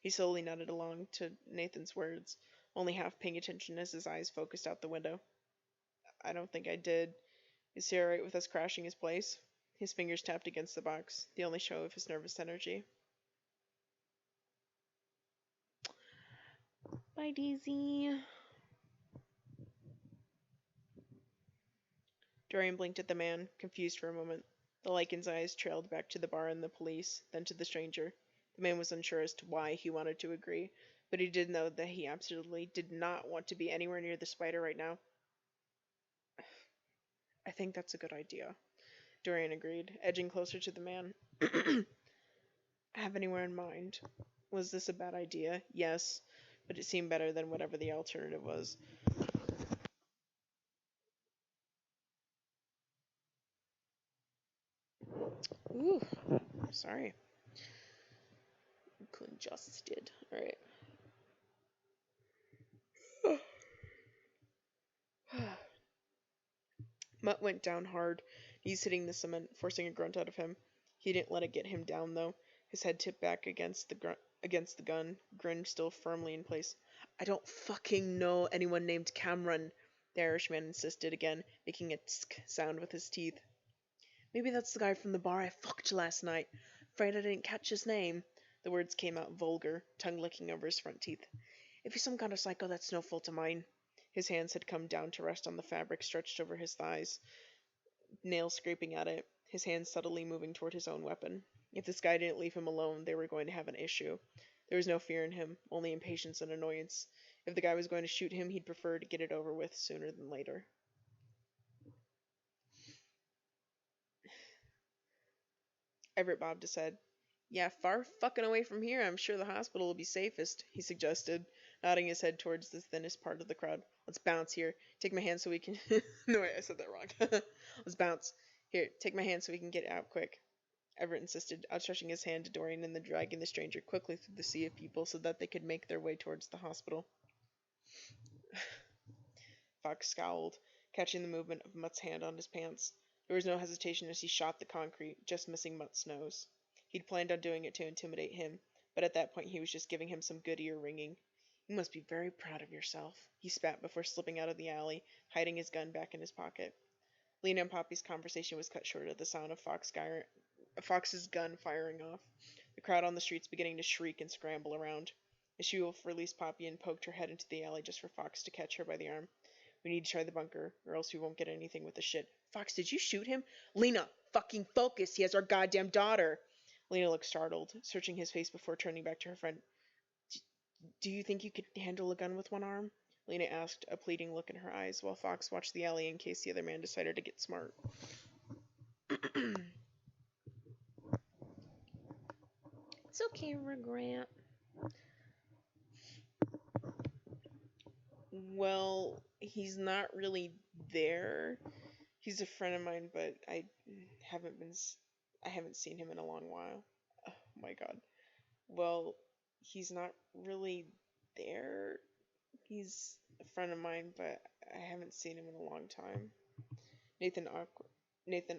He slowly nodded along to Nathan's words, only half paying attention as his eyes focused out the window. "I don't think I did. Is he alright with us crashing his place?" His fingers tapped against the box, the only show of his nervous energy. Bye, Daisy. Dorian blinked at the man, confused for a moment. The Lycan's eyes trailed back to the bar and the police, then to the stranger. The man was unsure as to why he wanted to agree, but he did know that he absolutely did not want to be anywhere near the spider right now. "I think that's a good idea," Dorian agreed, edging closer to the man. "Have anywhere in mind?" Was this a bad idea? Yes, but it seemed better than whatever the alternative was. Ooh, sorry. Congested. Alright. Mutt went down hard, knees hitting the cement, forcing a grunt out of him. He didn't let it get him down, though. His head tipped back against the gun, grin still firmly in place. I don't fucking know anyone named Cameron, the Irishman insisted again, making a tsk sound with his teeth. Maybe that's the guy from the bar I fucked last night. Afraid I didn't catch his name. The words came out vulgar, tongue licking over his front teeth. If he's some kind of psycho, that's no fault of mine. His hands had come down to rest on the fabric stretched over his thighs, nails scraping at it, his hands subtly moving toward his own weapon. If this guy didn't leave him alone, they were going to have an issue. There was no fear in him, only impatience and annoyance. If the guy was going to shoot him, he'd prefer to get it over with sooner than later. Everett bobbed his head. Yeah, far fucking away from here, I'm sure the hospital will be safest, he suggested, nodding his head towards the thinnest part of the crowd. Let's bounce here. Take my hand so we can... No, wait, I said that wrong. Let's bounce. Here, take my hand so we can get out quick. Everett insisted, outstretching his hand to Dorian and then dragging the stranger quickly through the sea of people so that they could make their way towards the hospital. Fox scowled, catching the movement of Mutt's hand on his pants. There was no hesitation as he shot the concrete, just missing Mutt's nose. He'd planned on doing it to intimidate him, but at that point he was just giving him some good ear ringing. You must be very proud of yourself, he spat before slipping out of the alley, hiding his gun back in his pocket. Lena and Poppy's conversation was cut short at the sound of Fox's gun firing off, the crowd on the streets beginning to shriek and scramble around. The she-wolf released Poppy and poked her head into the alley just for Fox to catch her by the arm. We need to try the bunker, or else we won't get anything with the shit. Fox, did you shoot him? Lena, fucking focus! He has our goddamn daughter! Lena looked startled, searching his face before turning back to her friend. Do you think you could handle a gun with one arm? Lena asked, a pleading look in her eyes, while Fox watched the alley in case the other man decided to get smart. It's okay, Grant. Well, he's not really there. He's a friend of mine, but I haven't seen him in a long while. Oh my god. Well, he's not really there. He's a friend of mine, but I haven't seen him in a long time. Nathan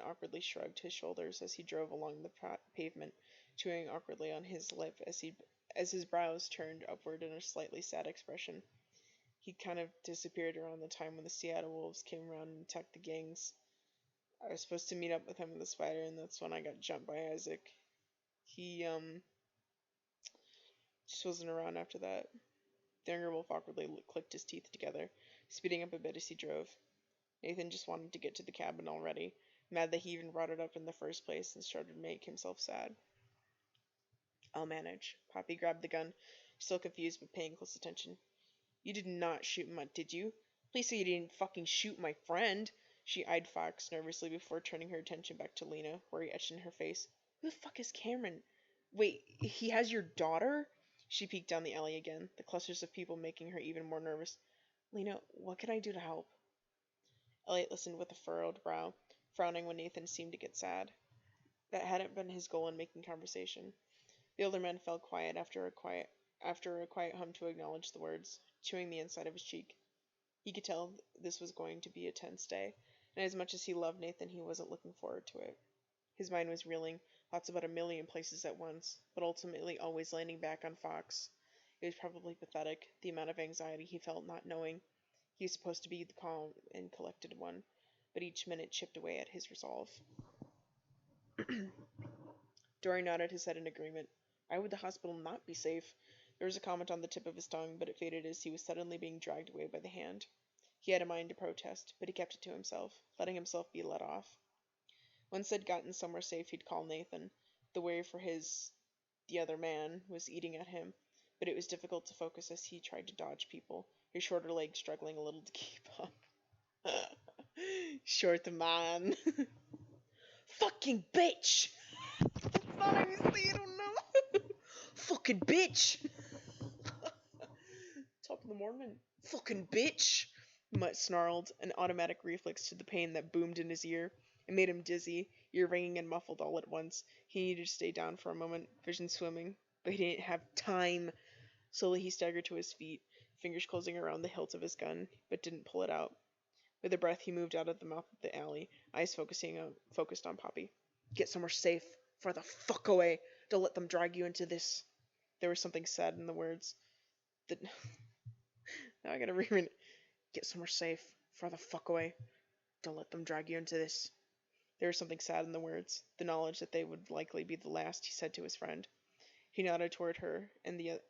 awkwardly shrugged his shoulders as he drove along the pavement, chewing awkwardly on his lip as his brows turned upward in a slightly sad expression. He kind of disappeared around the time when the Seattle Wolves came around and attacked the gangs. I was supposed to meet up with him in the spider, and that's when I got jumped by Isaac. He, just wasn't around after that. The younger wolf awkwardly clicked his teeth together, speeding up a bit as he drove. Nathan just wanted to get to the cabin already, mad that he even brought it up in the first place, and started to make himself sad. I'll manage. Poppy grabbed the gun, still confused but paying close attention. You did not shoot Mutt, did you? Please say you didn't fucking shoot my friend. She eyed Fox nervously before turning her attention back to Lena, where he etched in her face. Who the fuck is Cameron? Wait, he has your daughter? She peeked down the alley again, the clusters of people making her even more nervous. Lena, what can I do to help? Elliot listened with a furrowed brow, frowning when Nathan seemed to get sad. That hadn't been his goal in making conversation. The older man fell quiet after a quiet hum to acknowledge the words, chewing the inside of his cheek. He could tell this was going to be a tense day, and as much as he loved Nathan, he wasn't looking forward to it. His mind was reeling, thoughts about a million places at once, but ultimately always landing back on Fox. It was probably pathetic, the amount of anxiety he felt not knowing. He was supposed to be the calm and collected one, but each minute chipped away at his resolve. Dory nodded his head in agreement. Why would the hospital not be safe? There was a comment on the tip of his tongue, but it faded as he was suddenly being dragged away by the hand. He had a mind to protest, but he kept it to himself, letting himself be led off. Once they'd gotten somewhere safe, he'd call Nathan. The way for the other man was eating at him, but it was difficult to focus as he tried to dodge people, his shorter legs struggling a little to keep up. Short man. Fucking bitch! Honestly, I don't know. Fucking bitch! Top of the morning. Fucking bitch! Mutt snarled, an automatic reflex to the pain that boomed in his ear. It made him dizzy, ear ringing and muffled all at once. He needed to stay down for a moment, vision swimming, but he didn't have time. Slowly he staggered to his feet, fingers closing around the hilt of his gun, but didn't pull it out. With a breath, he moved out of the mouth of the alley, eyes focused on Poppy. Get somewhere safe. Far the fuck away. Don't let them drag you into this. There was something sad in the words. That now I gotta reread it. Get somewhere safe. Far the fuck away. Don't let them drag you into this. There was something sad in the words, the knowledge that they would likely be the last he said to his friend. He nodded toward her and the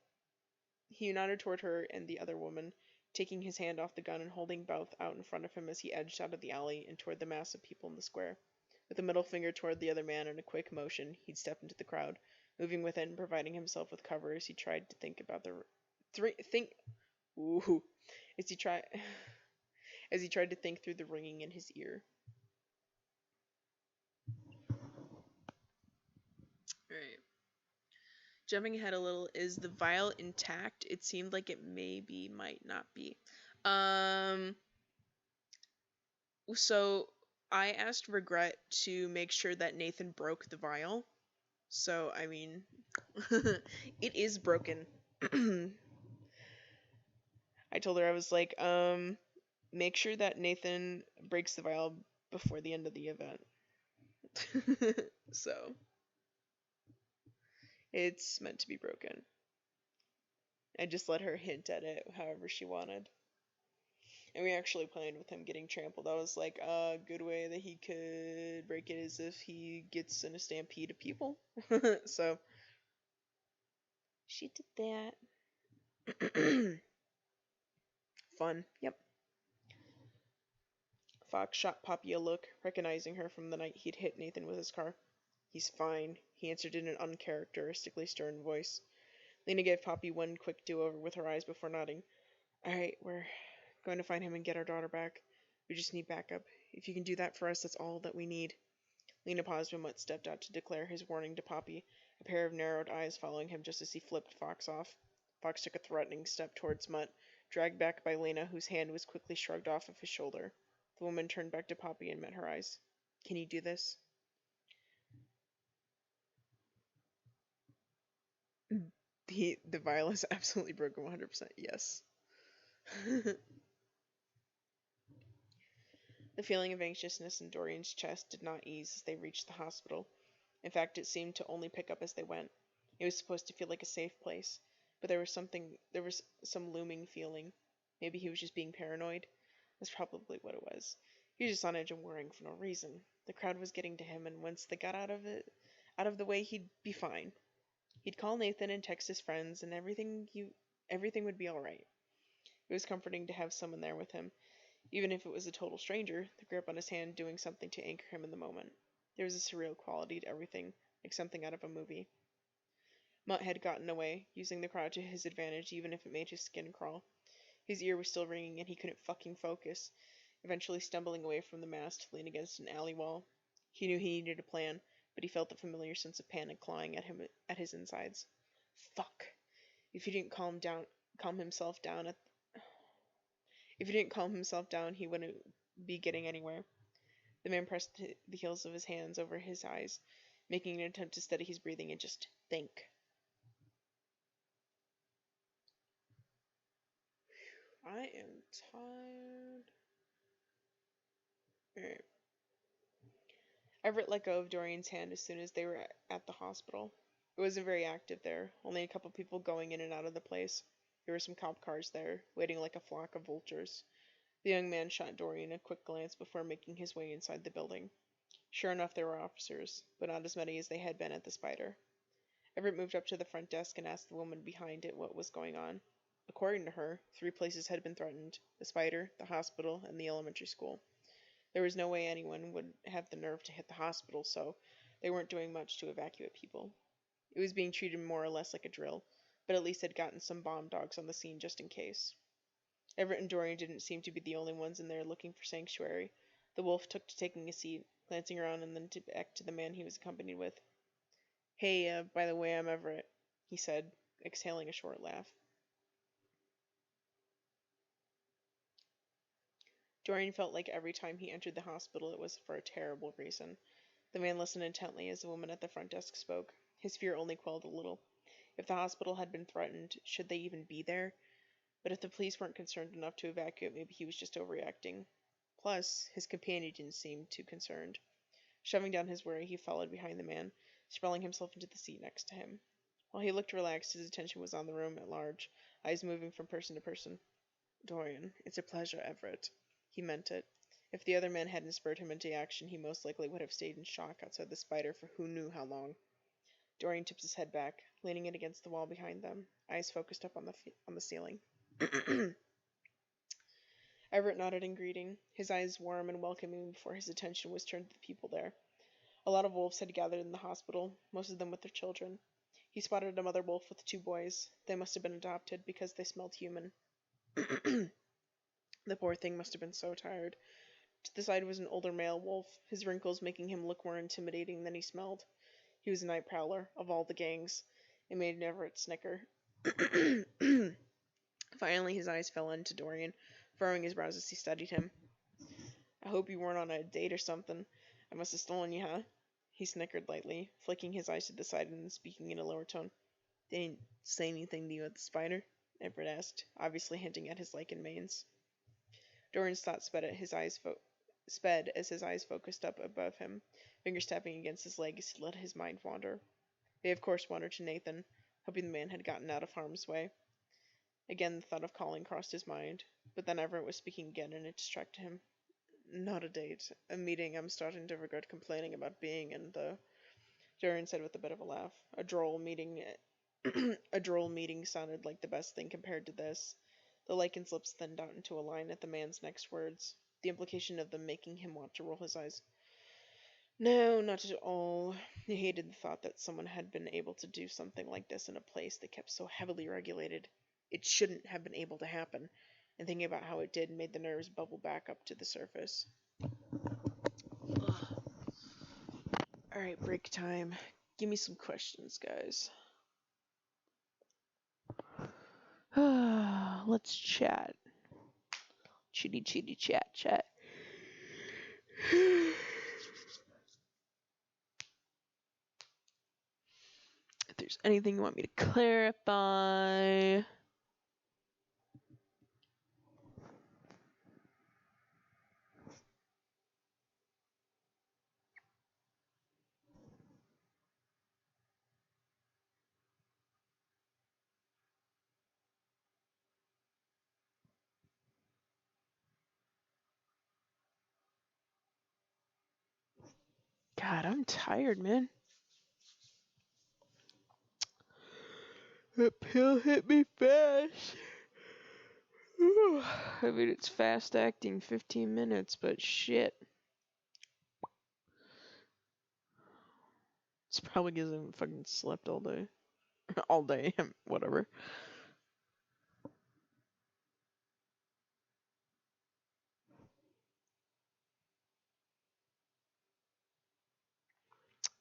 other woman, taking his hand off the gun and holding both out in front of him as he edged out of the alley and toward the mass of people in the square. With a middle finger toward the other man and a quick motion, he'd stepped into the crowd, moving within, providing himself with cover as he tried to think about the think. Ooh, as he tried to think through the ringing in his ear. Alright. Jumping ahead a little, is the vial intact? It seemed like it maybe might not be. So I asked Regret to make sure that Nathan broke the vial. So, I mean, it is broken. I told her, I was like, make sure that Nathan breaks the vial before the end of the event. So, it's meant to be broken. I just let her hint at it however she wanted. And we actually planned with him getting trampled. I was like, a good way that he could break it is if he gets in a stampede of people. So, she did that. Fun. Yep. Fox shot Poppy a look, recognizing her from the night he'd hit Nathan with his car. He's fine, he answered in an uncharacteristically stern voice. Lena gave Poppy one quick do-over with her eyes before nodding. Alright, we're going to find him and get our daughter back. We just need backup. If you can do that for us, that's all that we need. Lena paused when Mutt stepped out to declare his warning to Poppy, a pair of narrowed eyes following him just as he flipped Fox off. Fox took a threatening step towards Mutt, dragged back by Lena, whose hand was quickly shrugged off of his shoulder. The woman turned back to Poppy and met her eyes. Can you do this? The vial is absolutely broken 100%. Yes. The feeling of anxiousness in Dorian's chest did not ease as they reached the hospital. In fact, it seemed to only pick up as they went. It was supposed to feel like a safe place, but there was some looming feeling. Maybe he was just being paranoid. That's probably what it was. He was just on edge and worrying for no reason. The crowd was getting to him, and once they got out of the way, he'd be fine. He'd call Nathan and text his friends, and everything would be all right. It was comforting to have someone there with him, even if it was a total stranger, the grip on his hand doing something to anchor him in the moment. There was a surreal quality to everything, like something out of a movie. Mutt had gotten away, using the crowd to his advantage even if it made his skin crawl. His ear was still ringing and he couldn't fucking focus, eventually stumbling away from the mass to lean against an alley wall. He knew he needed a plan, but he felt the familiar sense of panic clawing at him at his insides. Fuck. If he didn't calm himself down, he wouldn't be getting anywhere. The man pressed the heels of his hands over his eyes, making an attempt to steady his breathing and just think. I am tired. Alright. Everett let go of Dorian's hand as soon as they were at the hospital. It wasn't very active there, only a couple people going in and out of the place. There were some cop cars there, waiting like a flock of vultures. The young man shot Dorian a quick glance before making his way inside the building. Sure enough, there were officers, but not as many as they had been at the Spider. Everett moved up to the front desk and asked the woman behind it what was going on. According to her, 3 places had been threatened: the Spider, the hospital, and the elementary school. There was no way anyone would have the nerve to hit the hospital, so they weren't doing much to evacuate people. It was being treated more or less like a drill, but at least had gotten some bomb dogs on the scene just in case. Everett and Dorian didn't seem to be the only ones in there looking for sanctuary. The wolf took to taking a seat, glancing around and then back to the man he was accompanied with. Hey, by the way, I'm Everett, he said, exhaling a short laugh. Dorian felt like every time he entered the hospital it was for a terrible reason. The man listened intently as the woman at the front desk spoke. His fear only quelled a little. If the hospital had been threatened, should they even be there? But if the police weren't concerned enough to evacuate, maybe he was just overreacting. Plus, his companion didn't seem too concerned. Shoving down his worry, he followed behind the man, sprawling himself into the seat next to him. While he looked relaxed, his attention was on the room at large, eyes moving from person to person. Dorian, it's a pleasure, Everett. He meant it. If the other man hadn't spurred him into action, he most likely would have stayed in shock outside the spider for who knew how long. Dorian tipped his head back, leaning it against the wall behind them, eyes focused up on the ceiling. Everett nodded in greeting, his eyes warm and welcoming before his attention was turned to the people there. A lot of wolves had gathered in the hospital, most of them with their children. He spotted a mother wolf with 2 boys. They must have been adopted because they smelled human. The poor thing must have been so tired. To the side was an older male wolf, his wrinkles making him look more intimidating than he smelled. He was a night prowler, of all the gangs. It made Everett snicker. Finally, his eyes fell into Dorian, furrowing his brows as he studied him. I hope you weren't on a date or something. I must have stolen you, huh? He snickered lightly, flicking his eyes to the side and then speaking in a lower tone. They didn't say anything to you at the spider? Everett asked, obviously hinting at his lichen manes. Dorian's thoughts sped as his eyes focused up above him, fingers tapping against his leg as he let his mind wander. They of course wandered to Nathan, hoping the man had gotten out of harm's way. Again the thought of calling crossed his mind, but then Everett was speaking again and it distracted him. Not a date. A meeting I'm starting to regret complaining about being in, though, Dorian said with a bit of a laugh. A droll meeting sounded like the best thing compared to this. The lichen's lips thinned out into a line at the man's next words, the implication of them making him want to roll his eyes. No, not at all. He hated the thought that someone had been able to do something like this in a place they kept so heavily regulated. It shouldn't have been able to happen, and thinking about how it did made the nerves bubble back up to the surface. Alright, break time. Give me some questions, guys. Let's chat. Chitty chat. If there's anything you want me to clarify. God, I'm tired, man. That pill hit me fast. I mean, it's fast acting 15 minutes, but shit. It's probably because I haven't fucking slept all day. All day, whatever.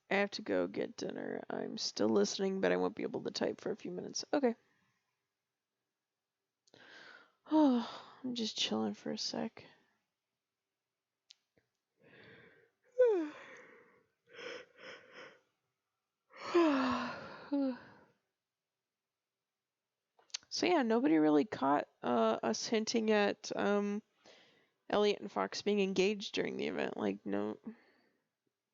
I have to go get dinner. I'm still listening, but I won't be able to type for a few minutes. Okay. Oh, I'm just chilling for a sec. So yeah, nobody really caught us hinting at Elliot and Fox being engaged during the event. Like no,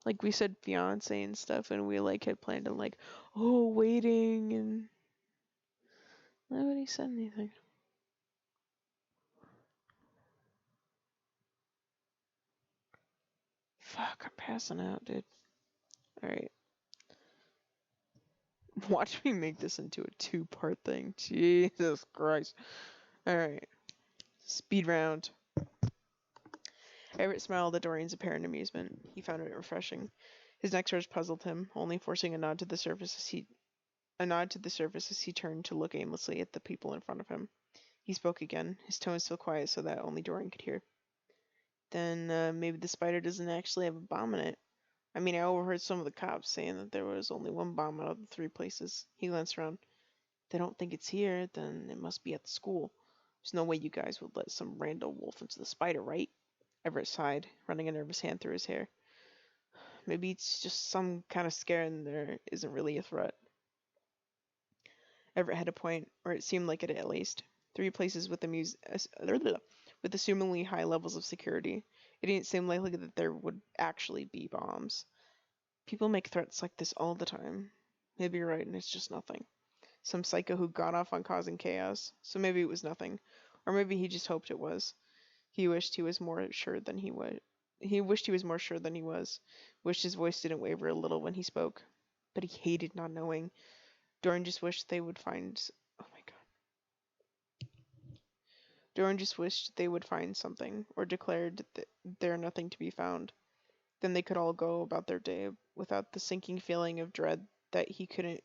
like we said fiance and stuff, and we like had planned on like, oh, waiting, and nobody said anything. Fuck, I'm passing out, dude. Alright. Watch me make this into a 2-part thing. Jesus Christ. Alright. Speed round. Everett smiled at Dorian's apparent amusement. He found it refreshing. His next words puzzled him, only forcing a nod to the surface as he turned to look aimlessly at the people in front of him. He spoke again, his tone still quiet so that only Dorian could hear. Then maybe the spider doesn't actually have a bomb in it. I mean, I overheard some of the cops saying that there was only 1 bomb out of the 3 places. He glanced around. If they don't think it's here, then it must be at the school. There's no way you guys would let some random wolf into the spider, right? Everett sighed, running a nervous hand through his hair. Maybe it's just some kind of scare and there isn't really a threat. Everett had a point, or it seemed like it at least. 3 places with with assumingly high levels of security. It didn't seem likely that there would actually be bombs. People make threats like this all the time. Maybe you're right and it's just nothing. Some psycho who got off on causing chaos. So maybe it was nothing. Or maybe he just hoped it was. He wished he was more sure than he was. He wished he was more sure than he was. Wished his voice didn't waver a little when he spoke. But he hated not knowing. Doran just wished they would find... Oh my god. Doran just wished they would find something, or declared that there nothing to be found. Then they could all go about their day without the sinking feeling of dread that he couldn't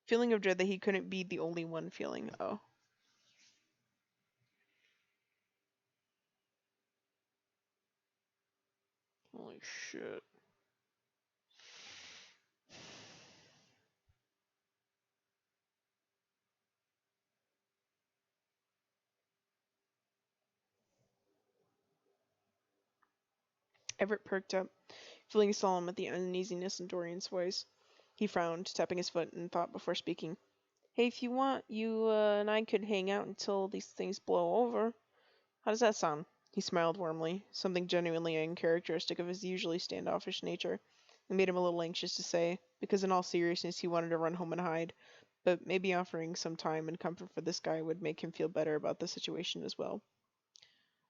feeling of dread that he couldn't be the only one feeling. Oh. Holy shit. Everett perked up, feeling solemn at the uneasiness in Dorian's voice. He frowned, tapping his foot in thought before speaking. Hey, if you want, you and I could hang out until these things blow over. How does that sound? He smiled warmly, something genuinely uncharacteristic of his usually standoffish nature. It made him a little anxious to say, because in all seriousness he wanted to run home and hide, but maybe offering some time and comfort for this guy would make him feel better about the situation as well.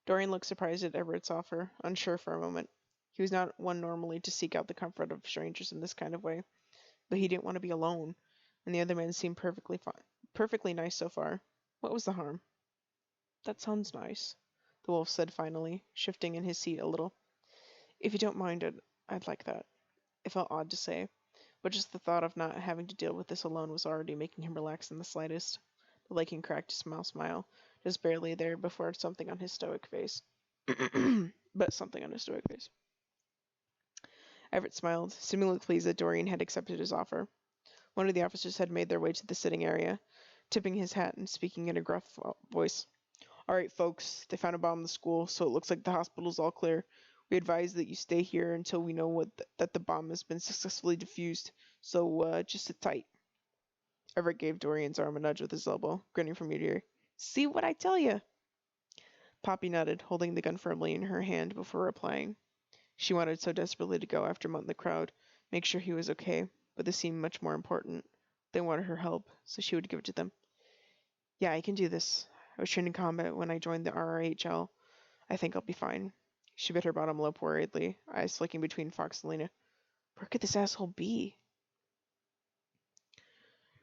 Dorian looked surprised at Everett's offer, unsure for a moment. He was not one normally to seek out the comfort of strangers in this kind of way, but he didn't want to be alone, and the other man seemed perfectly nice so far. What was the harm? That sounds nice, the wolf said finally, shifting in his seat a little. If you don't mind it, I'd like that. It felt odd to say, but just the thought of not having to deal with this alone was already making him relax in the slightest. The Lycan cracked a smile, just barely there before something on his stoic face. But something on his stoic face. Everett smiled, seemingly pleased that Dorian had accepted his offer. One of the officers had made their way to the sitting area, tipping his hat and speaking in a gruff voice. All right, folks, they found a bomb in the school, so it looks like the hospital's all clear. We advise that you stay here until we know that the bomb has been successfully defused, so just sit tight. Everett gave Dorian's arm a nudge with his elbow, grinning from ear to ear. See what I tell you? Poppy nodded, holding the gun firmly in her hand before replying. She wanted so desperately to go after Mutt in the crowd, make sure he was okay, but this seemed much more important. They wanted her help, so she would give it to them. Yeah, I can do this. I was trained in combat when I joined the RRHL. I think I'll be fine. She bit her bottom lip worriedly, eyes flicking between Fox and Lena. Where could this asshole be?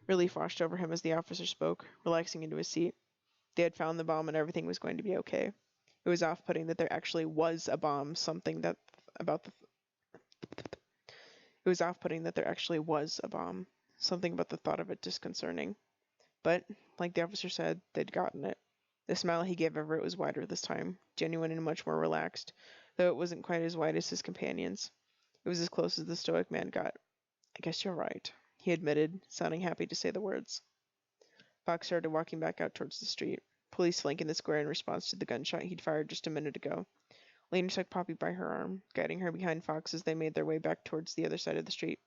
Relief washed over him as the officer spoke, relaxing into his seat. They had found the bomb and everything was going to be okay. It was off-putting that there actually was a bomb, It was off-putting that there actually was a bomb. Something about the thought of it disconcerting. But, like the officer said, they'd gotten it. The smile he gave Everett was wider this time, genuine and much more relaxed, though it wasn't quite as wide as his companion's. It was as close as the stoic man got. I guess you're right, he admitted, sounding happy to say the words. Fox started walking back out towards the street, police flanking the square in response to the gunshot he'd fired just a minute ago. Lena took Poppy by her arm, guiding her behind Fox as they made their way back towards the other side of the street.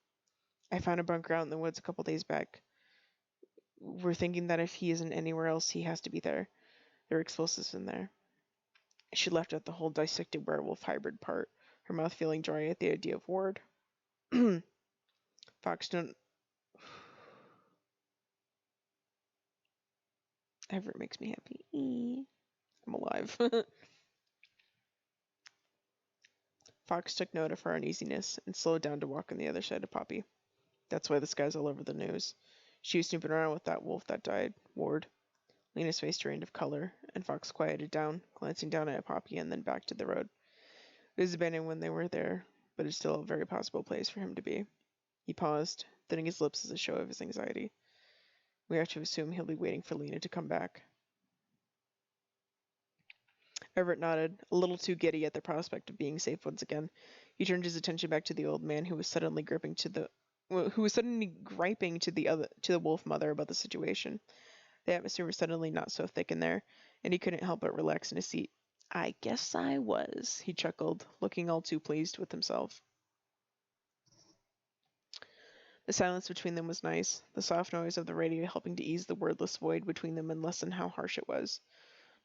I found a bunker out in the woods a couple days back. We're thinking that if he isn't anywhere else, he has to be there. There are explosives in there. She left out the whole dissected werewolf hybrid part, her mouth feeling dry at the idea of Ward. Fox don't... Everett makes me happy. I'm alive. Fox took note of her uneasiness and slowed down to walk on the other side of Poppy. That's why this guy's all over the news. She was snooping around with that wolf that died, Ward. Lena's face drained of color, and Fox quieted down, glancing down at Poppy and then back to the road. It was abandoned when they were there, but it's still a very possible place for him to be. He paused, thinning his lips as a show of his anxiety. We have to assume he'll be waiting for Lena to come back. Everett nodded, a little too giddy at the prospect of being safe once again. He turned his attention back to the old man who was suddenly griping to the wolf mother about the situation. The atmosphere was suddenly not so thick in there, and he couldn't help but relax in his seat. I guess I was, he chuckled, looking all too pleased with himself. The silence between them was nice, the soft noise of the radio helping to ease the wordless void between them and lessen how harsh it was.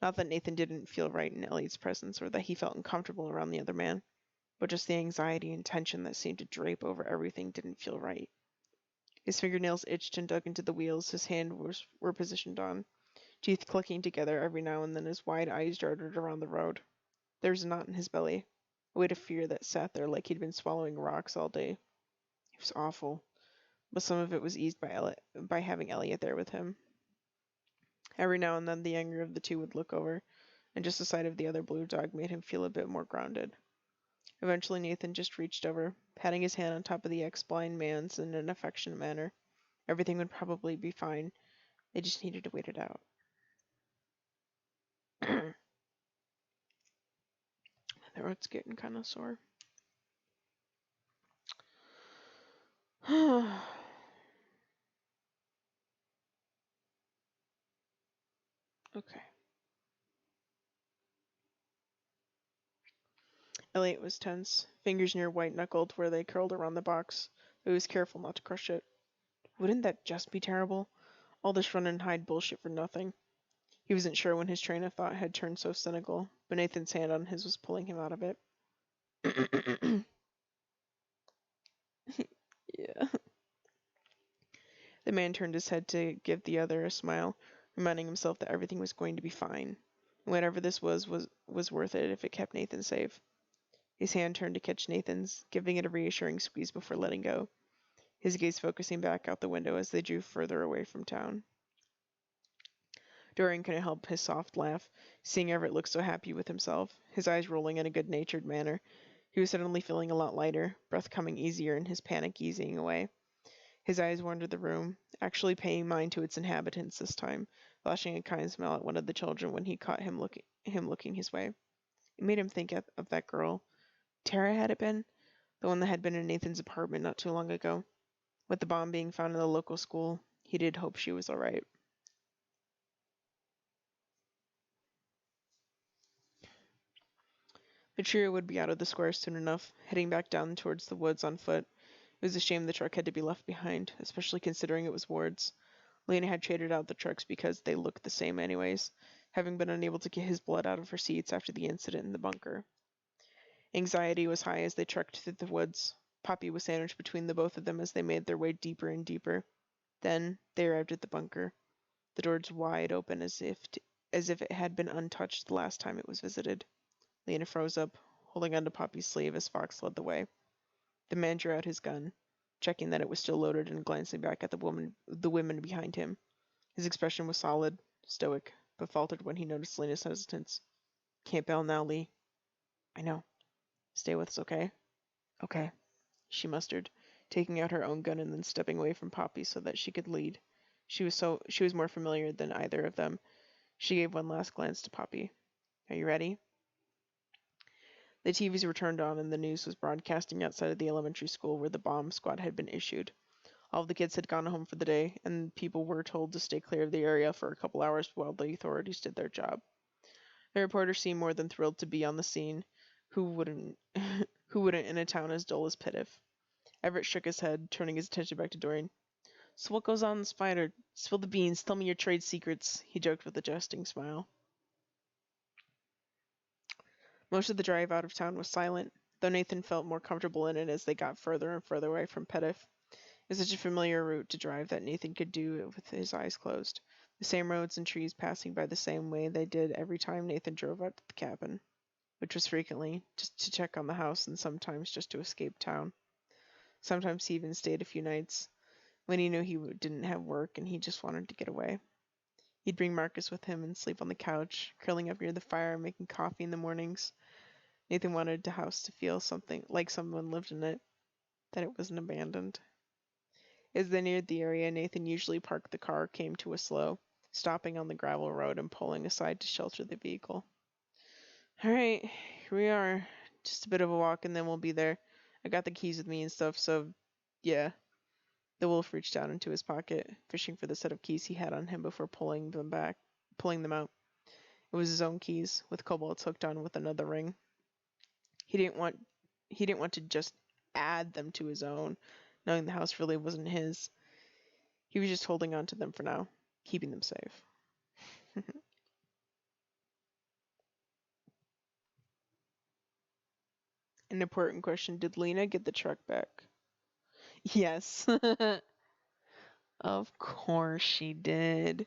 Not that Nathan didn't feel right in Elliot's presence, or that he felt uncomfortable around the other man, but just the anxiety and tension that seemed to drape over everything didn't feel right. His fingernails itched and dug into the wheels his hands were positioned on, teeth clicking together every now and then as wide eyes darted around the road. There was a knot in his belly, a weight of fear that sat there like he'd been swallowing rocks all day. It was awful, but some of it was eased by having Elliot there with him. Every now and then the younger of the two would look over, and just the sight of the other blue dog made him feel a bit more grounded. Eventually Nathan just reached over, patting his hand on top of the ex-blind man's in an affectionate manner. Everything would probably be fine. They just needed to wait it out. My throat's getting kind of sore. Okay. Elliot was tense, fingers near white-knuckled where they curled around the box, but he was careful not to crush it. Wouldn't that just be terrible? All this run and hide bullshit for nothing. He wasn't sure when his train of thought had turned so cynical, but Nathan's hand on his was pulling him out of it. Yeah. The man turned his head to give the other a smile, reminding himself that everything was going to be fine. And whatever this was worth it if it kept Nathan safe. His hand turned to catch Nathan's, giving it a reassuring squeeze before letting go, his gaze focusing back out the window as they drew further away from town. Dorian couldn't help his soft laugh, seeing Everett look so happy with himself, his eyes rolling in a good-natured manner. He was suddenly feeling a lot lighter, breath coming easier and his panic easing away. His eyes wandered the room, actually paying mind to its inhabitants this time, flashing a kind smile at one of the children when he caught him looking his way. It made him think of that girl. Tara, had it been? The one that had been in Nathan's apartment not too long ago. With the bomb being found in the local school, he did hope she was all right. The trio would be out of the square soon enough, heading back down towards the woods on foot. It was a shame the truck had to be left behind, especially considering it was Ward's. Lena had traded out the trucks because they looked the same anyways, having been unable to get his blood out of her seats after the incident in the bunker. Anxiety was high as they trekked through the woods. Poppy was sandwiched between the both of them as they made their way deeper and deeper. Then they arrived at the bunker, the doors wide open as if it had been untouched the last time it was visited. Lena froze up, holding onto Poppy's sleeve as Fox led the way. The man drew out his gun, checking that it was still loaded and glancing back at the women behind him. His expression was solid, stoic, but faltered when he noticed Lena's hesitance. Can't bail now, Lee. I know. Stay with us, okay? Okay, she mustered, taking out her own gun and then stepping away from Poppy so that she could lead. She was more familiar than either of them. She gave one last glance to Poppy. Are you ready? The TVs were turned on and the news was broadcasting outside of the elementary school where the bomb squad had been issued. All of the kids had gone home for the day, and people were told to stay clear of the area for a couple hours while the authorities did their job. The reporter seemed more than thrilled to be on the scene. Who wouldn't who wouldn't in a town as dull as Pitif? Everett shook his head, turning his attention back to Dorian. So what goes on in the spider? Spill the beans, tell me your trade secrets, he joked with a jesting smile. Most of the drive out of town was silent, though Nathan felt more comfortable in it as they got further and further away from Pitif. It was such a familiar route to drive that Nathan could do it with his eyes closed. The same roads and trees passing by the same way they did every time Nathan drove out to the cabin, which was frequently just to check on the house and sometimes just to escape town. Sometimes he even stayed a few nights when he knew he didn't have work and he just wanted to get away. He'd bring Marcus with him and sleep on the couch, curling up near the fire and making coffee in the mornings. Nathan wanted the house to feel something like someone lived in it, that it wasn't abandoned. As they neared the area, Nathan usually parked the car, came to a slow, stopping on the gravel road and pulling aside to shelter the vehicle. All right, here we are. Just a bit of a walk and then we'll be there. I got the keys with me and stuff, so yeah. The wolf reached down into his pocket, fishing for the set of keys he had on him before pulling them out. It was his own keys, with cobalts hooked on with another ring. He didn't want to just add them to his own, knowing the house really wasn't his. He was just holding on to them for now, keeping them safe. An important question, did Lena get the truck back? Yes. Of course she did.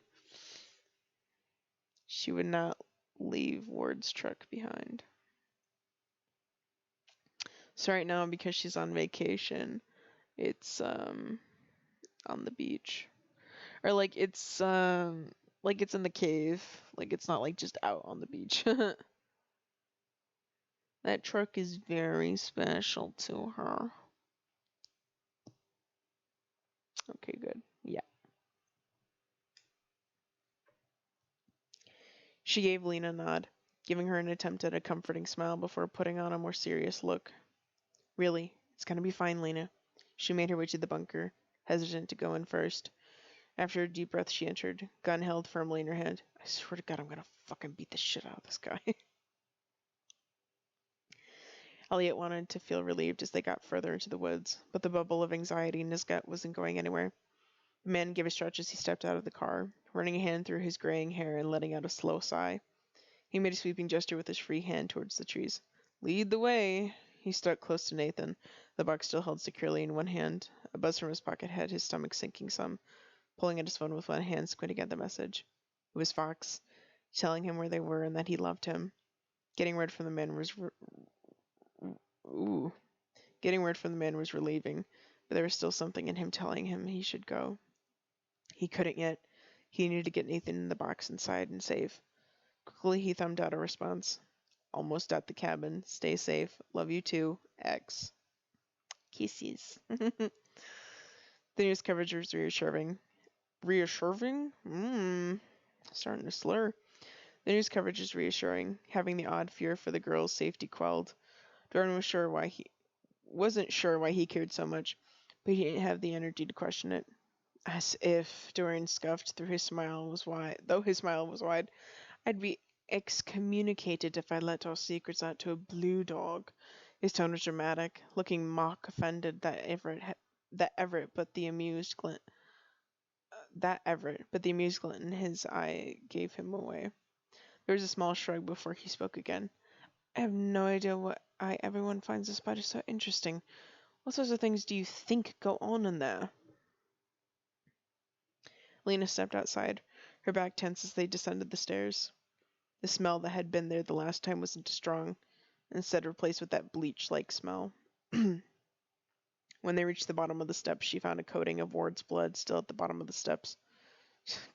She would not leave Ward's truck behind. So right now, because she's on vacation, it's on the beach. Or like it's in the cave. Like it's not like just out on the beach. That truck is very special to her. Okay, good. Yeah. She gave Lena a nod, giving her an attempt at a comforting smile before putting on a more serious look. Really, it's gonna be fine, Lena. She made her way to the bunker, hesitant to go in first. After a deep breath, she entered, gun held firmly in her hand. I swear to God, I'm gonna fucking beat the shit out of this guy. Elliot wanted to feel relieved as they got further into the woods, but the bubble of anxiety in his gut wasn't going anywhere. The man gave a stretch as he stepped out of the car, running a hand through his graying hair and letting out a slow sigh. He made a sweeping gesture with his free hand towards the trees. Lead the way. He stuck close to Nathan, the box still held securely in one hand. A buzz from his pocket had his stomach sinking some, pulling at his phone with one hand, squinting at the message. It was Fox, telling him where they were and that he loved him. Getting word from the man was ooh. Getting word from the man was relieving, but there was still something in him telling him he should go. He couldn't yet. He needed to get Nathan in the box inside and safe. Quickly he thumbed out a response. Almost at the cabin. Stay safe. Love you too. X. Kisses. The news coverage was reassuring. Reassuring? Starting to slur. The news coverage was reassuring, having the odd fear for the girl's safety quelled. Doran wasn't sure why he cared so much, but he didn't have the energy to question it. As if, Doran scuffed through his smile was wide. Though his smile was wide, I'd be excommunicated if I let our secrets out to a blue dog. His tone was dramatic, looking mock offended that Everett, but the amused glint in his eye gave him away. There was a small shrug before he spoke again. I have no idea why everyone finds the spider so interesting. What sorts of things do you think go on in there? Lena stepped outside, her back tense as they descended the stairs. The smell that had been there the last time wasn't strong, instead replaced with that bleach-like smell. When they reached the bottom of the steps, she found a coating of Ward's blood still at the bottom of the steps.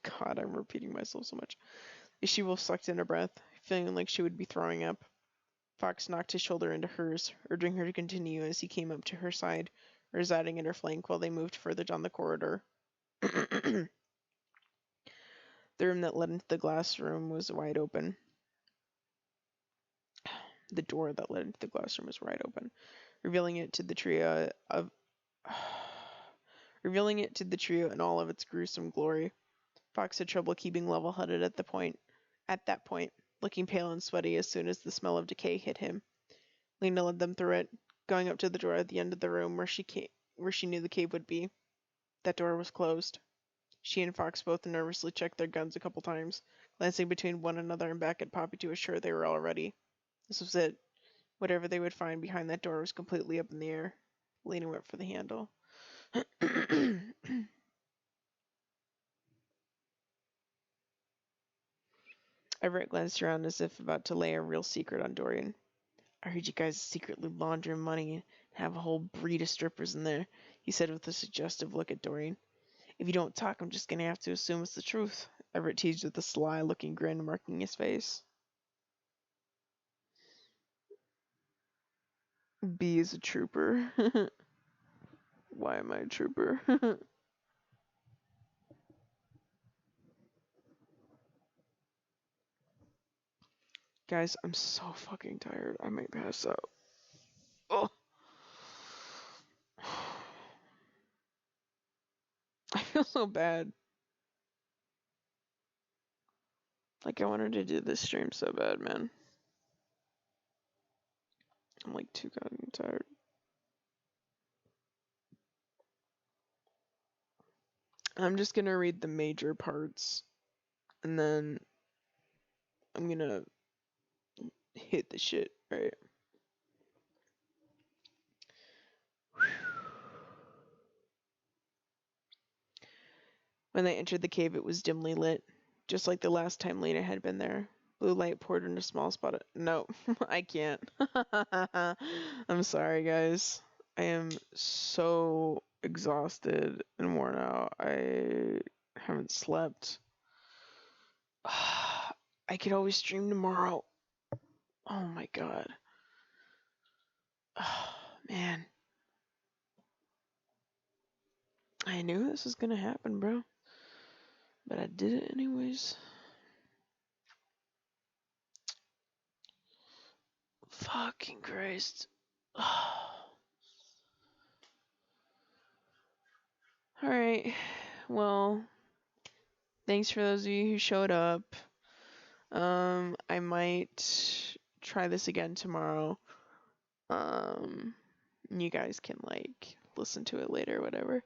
God, I'm repeating myself so much. She wolf sucked in her breath, feeling like she would be throwing up. Fox knocked his shoulder into hers, urging her to continue as he came up to her side, residing at her flank while they moved further down the corridor. The room that led into the glass room was wide open. The door that led into the glass room was wide open, revealing it to the trio in all of its gruesome glory. Fox had trouble keeping level-headed at that point, looking pale and sweaty as soon as the smell of decay hit him. Lena led them through it, going up to the door at the end of the room where she knew the cave would be. That door was closed. She and Fox both nervously checked their guns a couple times, glancing between one another and back at Poppy to assure they were all ready. This was it. Whatever they would find behind that door was completely up in the air. Lena went for the handle. Everett glanced around as if about to lay a real secret on Dorian. I heard you guys secretly launder money and have a whole breed of strippers in there, he said with a suggestive look at Dorian. If you don't talk, I'm just gonna have to assume it's the truth. Everett teased with a sly-looking grin marking his face. B is a trooper. Why am I a trooper? Guys, I'm so fucking tired. I might pass out. Oh. I feel so bad. Like, I wanted to do this stream so bad, man. I'm like too goddamn tired. I'm just gonna read the major parts, and then I'm gonna hit the shit, right? When they entered the cave, it was dimly lit, just like the last time Lena had been there. Blue light poured in a small spot of... No, I can't. I'm sorry, guys. I am so exhausted and worn out. I haven't slept. I could always stream tomorrow. Oh my god. Oh, man. I knew this was gonna happen, bro. But I did it anyways. Fucking Christ. Alright. Well, thanks for those of you who showed up. I might try this again tomorrow. You guys can like listen to it later, whatever.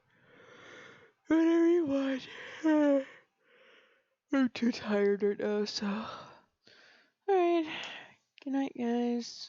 Whatever you want. I'm too tired right now, so. Alright. Good night, guys.